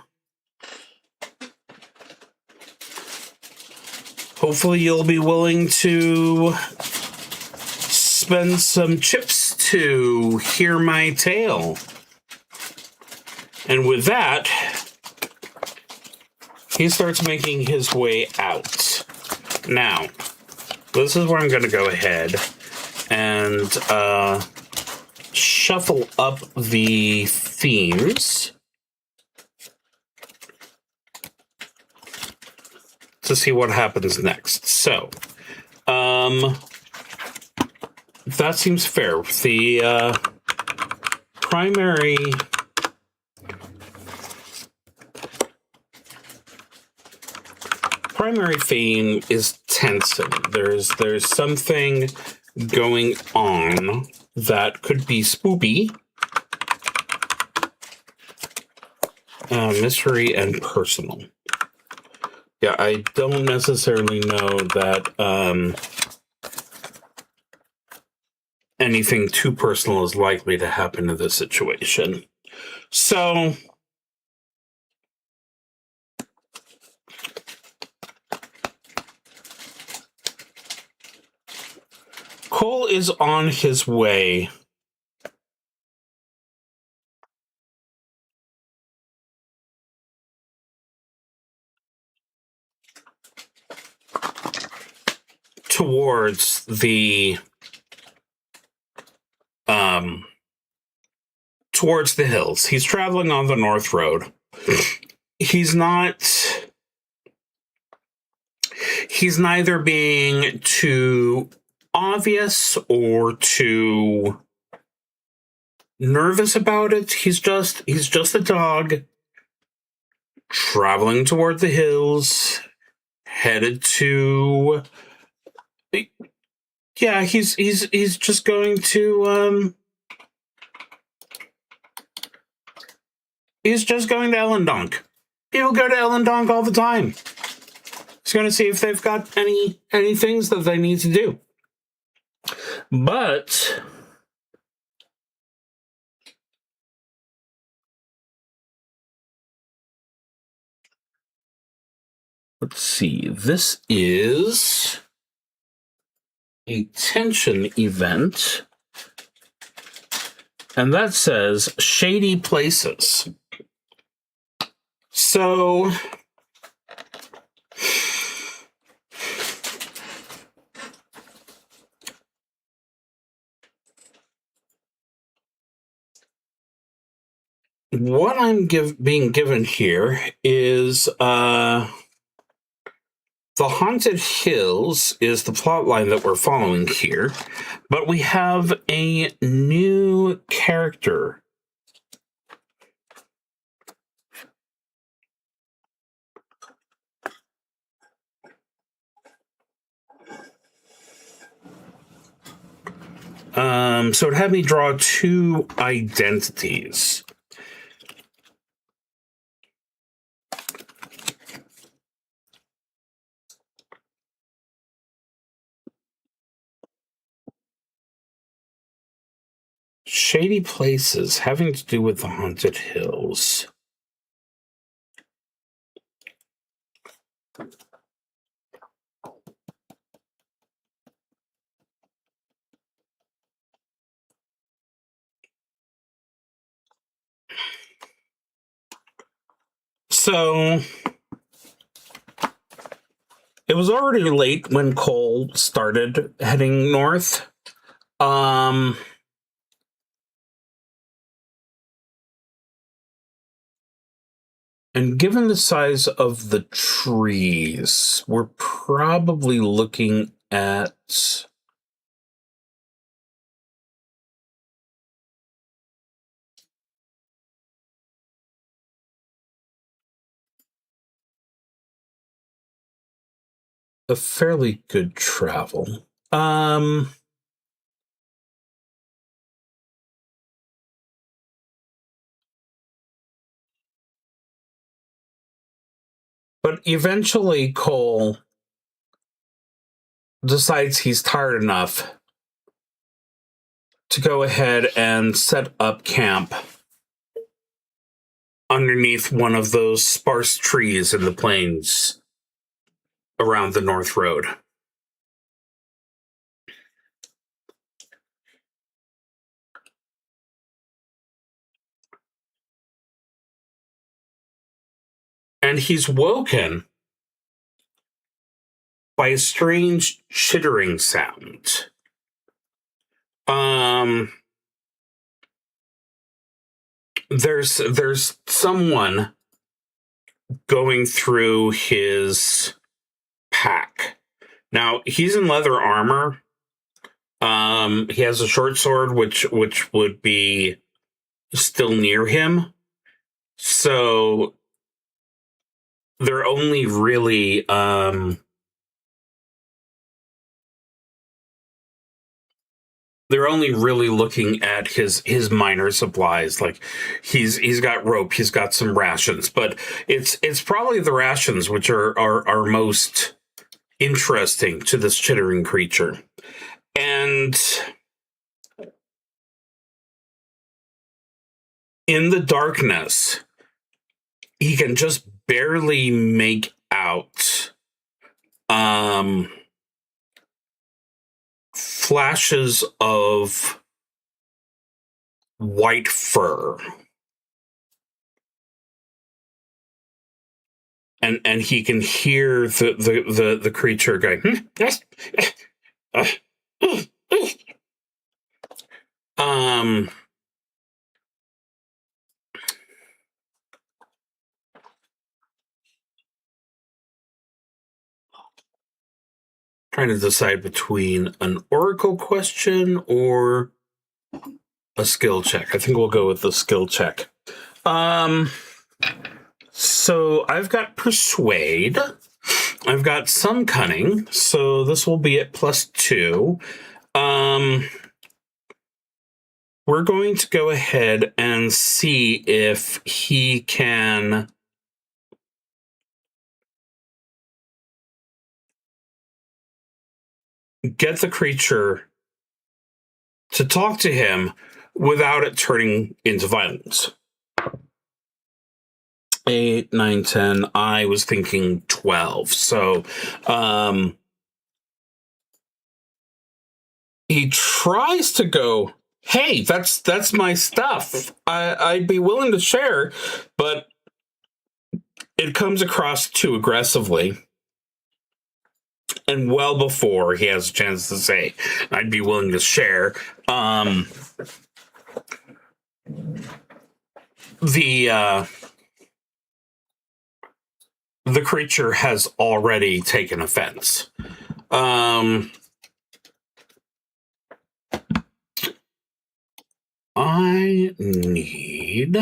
Speaker 1: you'll be willing to spend some chips to hear my tale. And with that, he starts making his way out. Now, this is where I'm going to go ahead and shuffle up the themes to see what happens next. So, that seems fair. The primary theme is tension. There's something going on that could be spoopy, mystery, and personal. Yeah, I don't necessarily know that anything too personal is likely to happen in this situation. So, Cole is on his way towards the hills. He's traveling on the North Road. He's neither being too obvious or too nervous about it. He's just a dog traveling toward the hills, headed to. Yeah, he's just going to he's just going to Ellendonk. People go to Ellendonk all the time. He's going to see if they've got any things that they need to do. But let's see. This is a tension event, and that says shady places. So what I'm being given here is the Haunted Hills is the plot line that we're following here, but we have a new character. So it had me draw two identities. Shady places having to do with the Haunted Hills. So it was already late when Cole started heading north. And given the size of the trees, we're probably looking at a fairly good travel. But eventually Cole decides he's tired enough to go ahead and set up camp underneath one of those sparse trees in the plains around the North Road. And he's woken by a strange chittering sound. There's someone going through his pack. Now, he's in leather armor. He has a short sword, which would be still near him. So they're only really looking at his minor supplies. Like he's got rope, he's got some rations, but it's probably the rations which are most interesting to this chittering creature. And in the darkness, he can just barely make out flashes of white fur. And he can hear the creature going, trying to decide between an oracle question or a skill check. I think we'll go with the skill check. So I've got persuade. I've got some cunning, so this will be at +2. We're going to go ahead and see if he can get the creature to talk to him without it turning into violence. 8, 9, 10. I was thinking 12. So he tries to go, hey, that's my stuff. I'd be willing to share, but it comes across too aggressively. And well before he has a chance to say, I'd be willing to share, the creature has already taken offense. I need...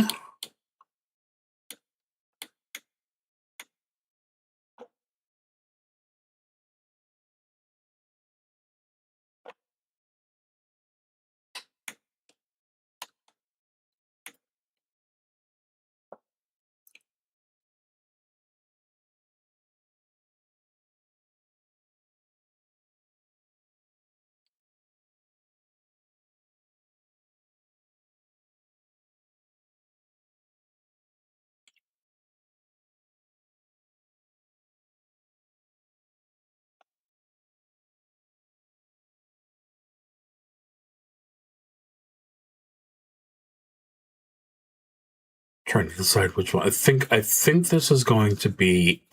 Speaker 1: Trying to decide which one. I think this is going to be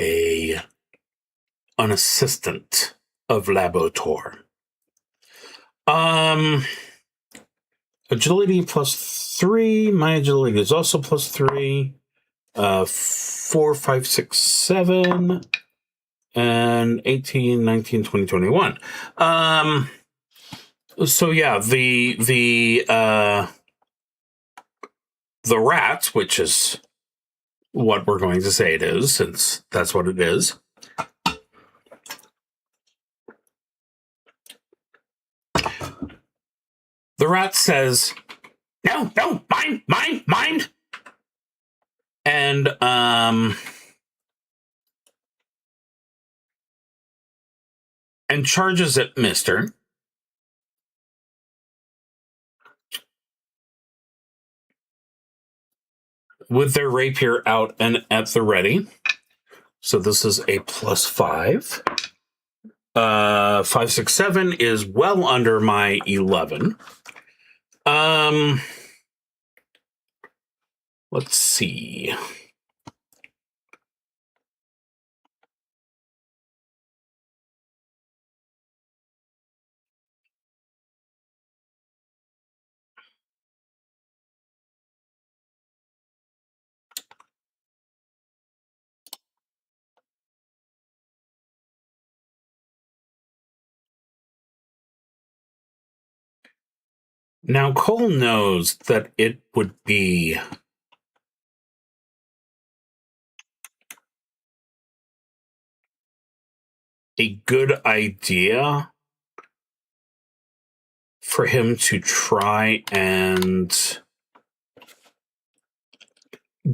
Speaker 1: an assistant of Labotor. Agility +3. My agility is also +3. 4, 5, 6, 7, and 18, 19, 20, 21. So yeah, the rat, which is what we're going to say it is, since that's what it is. The rat says, no, mine. And and charges at Mister. With their rapier out and at the ready. So this is a +5. 5, 6, 7 is well under my 11. Let's see. Now, Cole knows that it would be a good idea for him to try and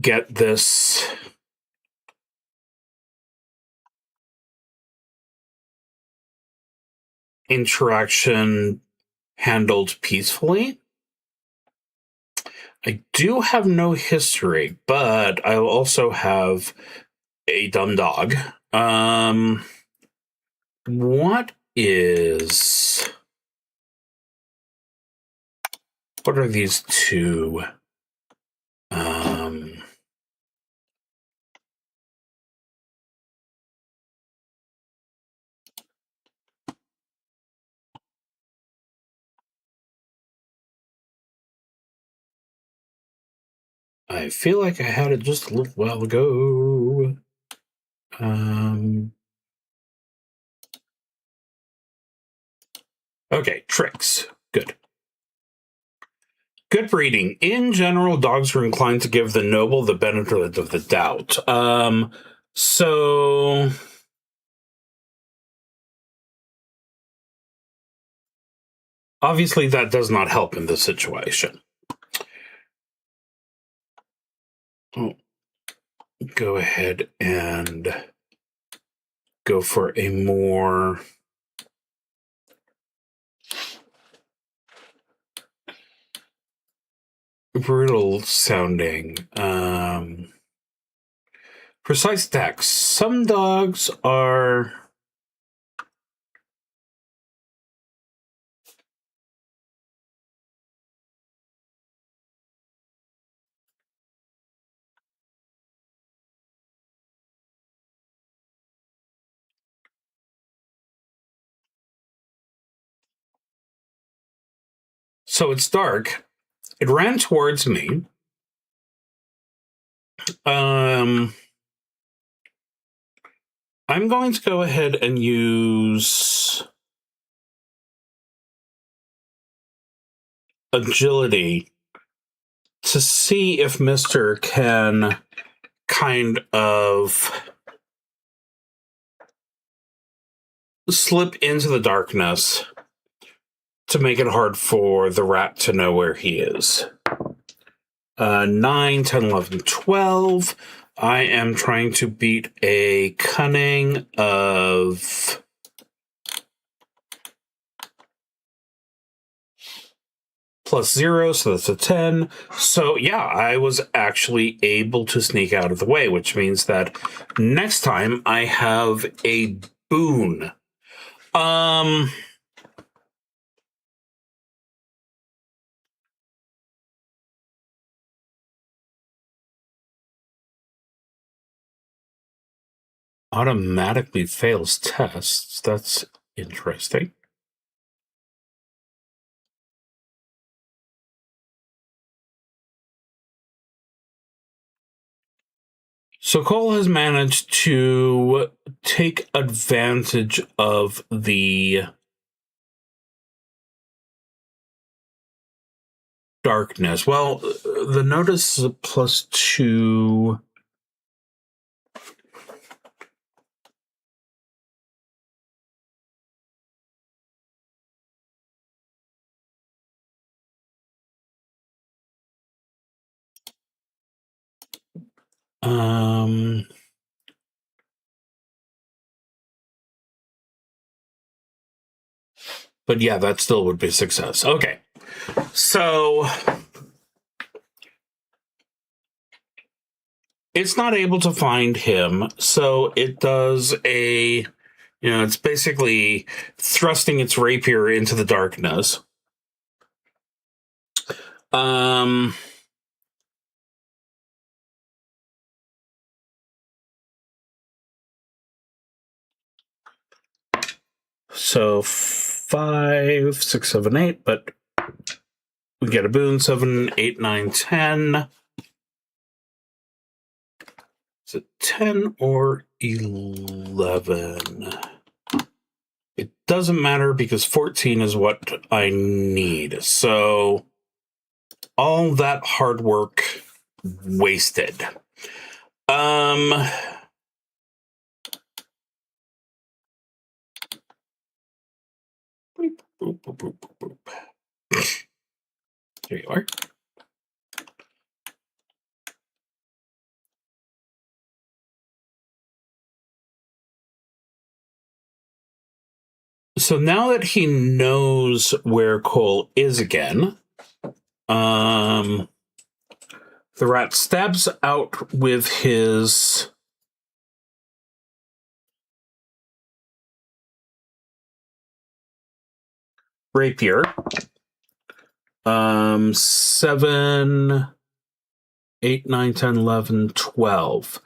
Speaker 1: get this interaction handled peacefully. I do have no history, but I also have a dumb dog. What are these two? I feel like I had it just a little while ago. Okay, tricks. Good. Good breeding. In general, dogs are inclined to give the noble the benefit of the doubt. So obviously that does not help in this situation. Oh, go ahead and go for a more brutal sounding precise attacks. Some dogs are so it's dark. It ran towards me. I'm going to go ahead and use agility to see if Mister can kind of slip into the darkness to make it hard for the rat to know where he is. 9, 10, 11, 12. I am trying to beat a cunning of +0, so that's a 10. So yeah, I was actually able to sneak out of the way, which means that next time I have a boon. Automatically fails tests. That's interesting. So Cole has managed to take advantage of the darkness. Well, the notice is a +2. But yeah, that still would be a success. Okay. So it's not able to find him, so it does it's basically thrusting its rapier into the darkness. So 5, 6, 7, 8, but we get a boon. 7, 8, 9, 10. Is it 10 or 11? It doesn't matter because 14 is what I need. So all that hard work wasted. Boop, boop, boop, boop, boop. There you are. So now that he knows where Cole is again, the rat stabs out with his rapier. 7, 8, 9, 10, 11, 12.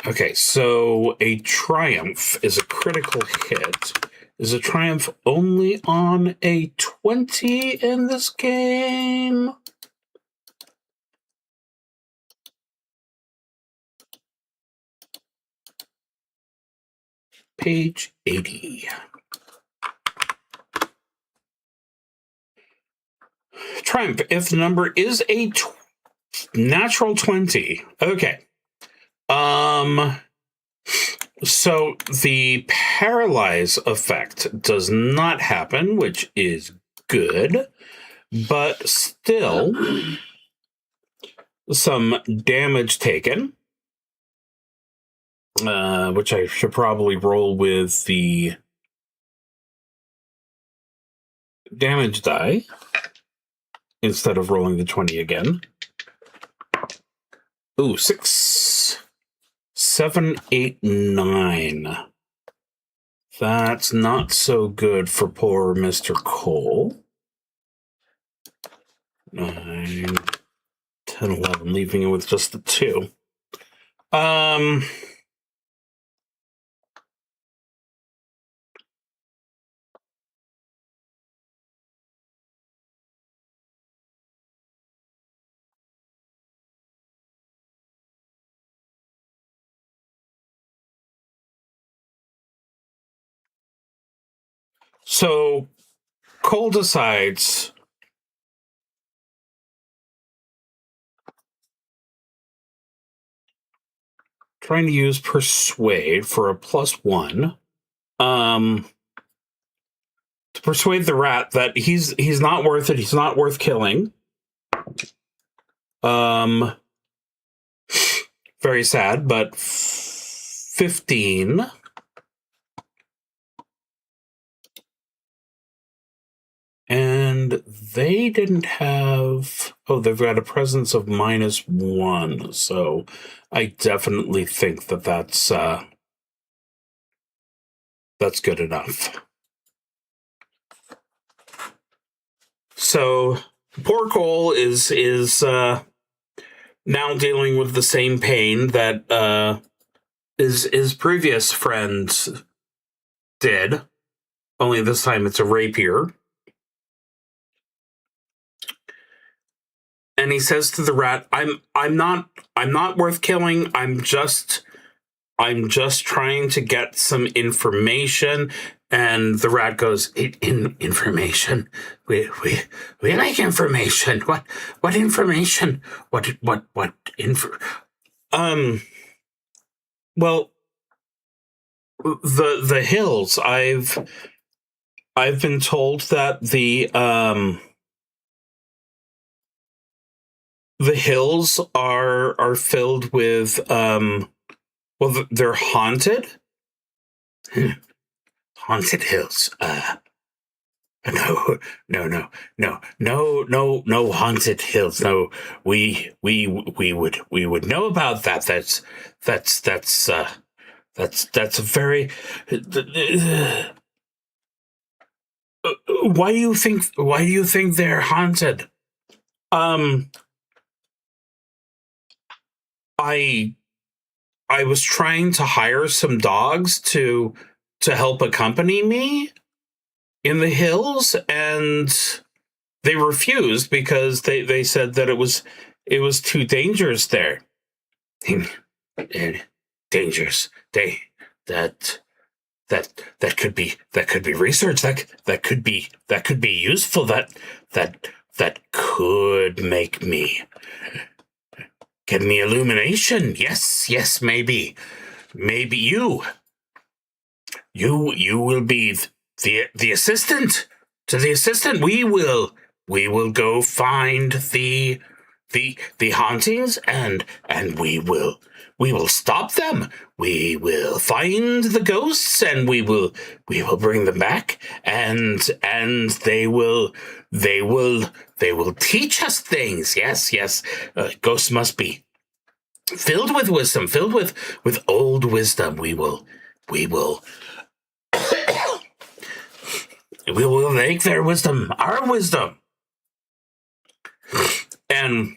Speaker 1: Okay, so a triumph is a critical hit. Is a triumph only on a 20 in this game? Page 80. Triumph, if the number is a natural 20. Okay. So the paralyze effect does not happen, which is good, but still some damage taken, which I should probably roll with the damage die instead of rolling the 20 again. Ooh, 6, 7, 8, 9. That's not so good for poor Mr. Cole. 9, 10, 11, leaving it with just the 2. So Cole decides trying to use persuade for a +1 to persuade the rat that he's not worth it, he's not worth killing. Very sad, but 15. And they didn't have... Oh, they've got a presence of -1. So I definitely think that that's good enough. So poor Cole is now dealing with the same pain that his previous friends did. Only this time it's a rapier. And he says to the rat, I'm not worth killing. I'm just trying to get some information. And the rat goes, information? We like information. What information? What info? Well, the hills. I've been told that the hills are filled with well, they're haunted. Haunted hills. No, no, no, no, no, no, no haunted hills. No, we would know about that. That's a very. Why do you think they're haunted? Um, I I was trying to hire some dogs to help accompany me in the hills, and they refused because they said that it was too dangerous there. And dangerous. That that could be research. That could be useful. That could make me give me illumination. Yes, maybe you will be the assistant to the assistant. We will go find the hauntings, and we will stop them. We will find the ghosts, and we will bring them back, and they will teach us things. Yes. Ghosts must be filled with wisdom, filled with old wisdom. We will we will make their wisdom our wisdom. And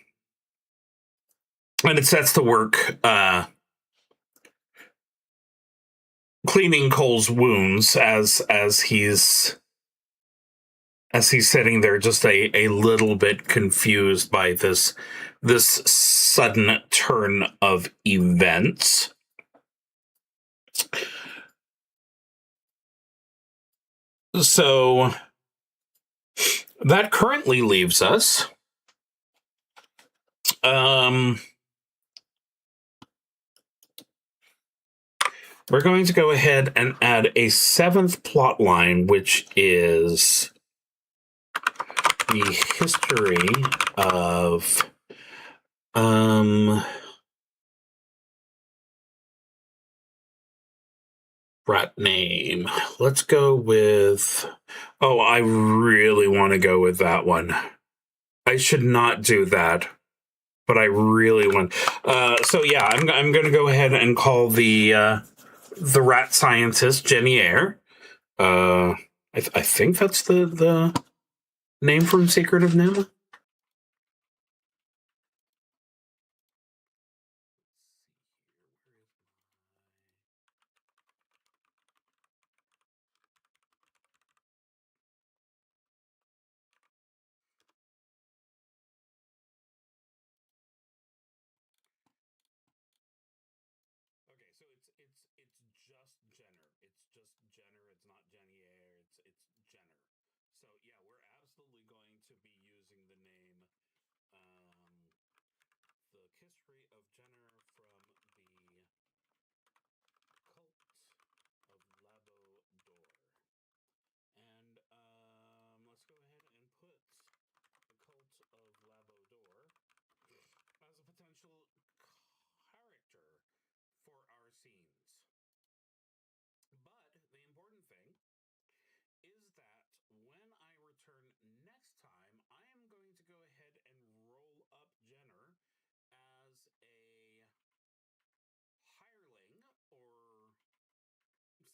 Speaker 1: it sets to work cleaning Cole's wounds as he's sitting there, just a little bit confused by this sudden turn of events. So that currently leaves us we're going to go ahead and add a 7th plot line, which is the history of rat name. Let's go with I really want to go with that one. I should not do that, but I really want. So yeah, I'm going to go ahead and call the rat scientist Jenny Eyre. I think that's the name from Secret of Nim. Okay, so it's just Jenner. It's just Jenner. It's not Jenny Eyre. It's Jenner. So yeah, we're absolutely going to be using the name, the history of Jenner from the cult of Labrador. And let's go ahead and put the cult of Labrador as a potential character for our scenes. But the important thing is that when I return next time, I am going to go ahead and roll up Jenner as a hireling or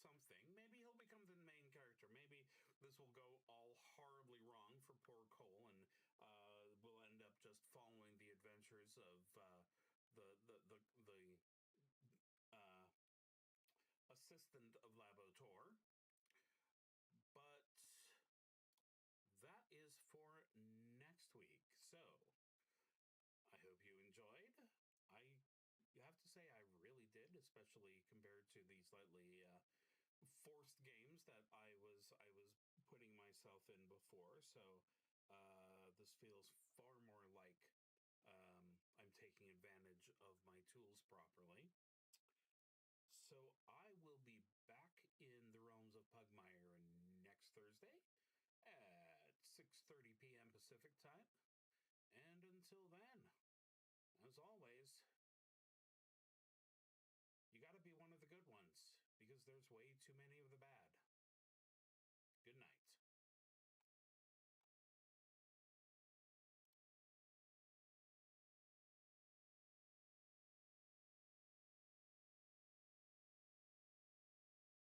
Speaker 1: something. Maybe he'll become the main character. Maybe this will go all horribly wrong for poor Cole, and we'll end up just following the adventures of the assistant of Laboteur. But that is for next week. So I hope you enjoyed. You have to say I really did, especially compared to the slightly forced games that I was putting myself in before. So this feels far more like I'm taking advantage of my tools properly. So I will be back in the realms of Pugmire next Thursday at 6:30 p.m. Pacific time. And until then, as always,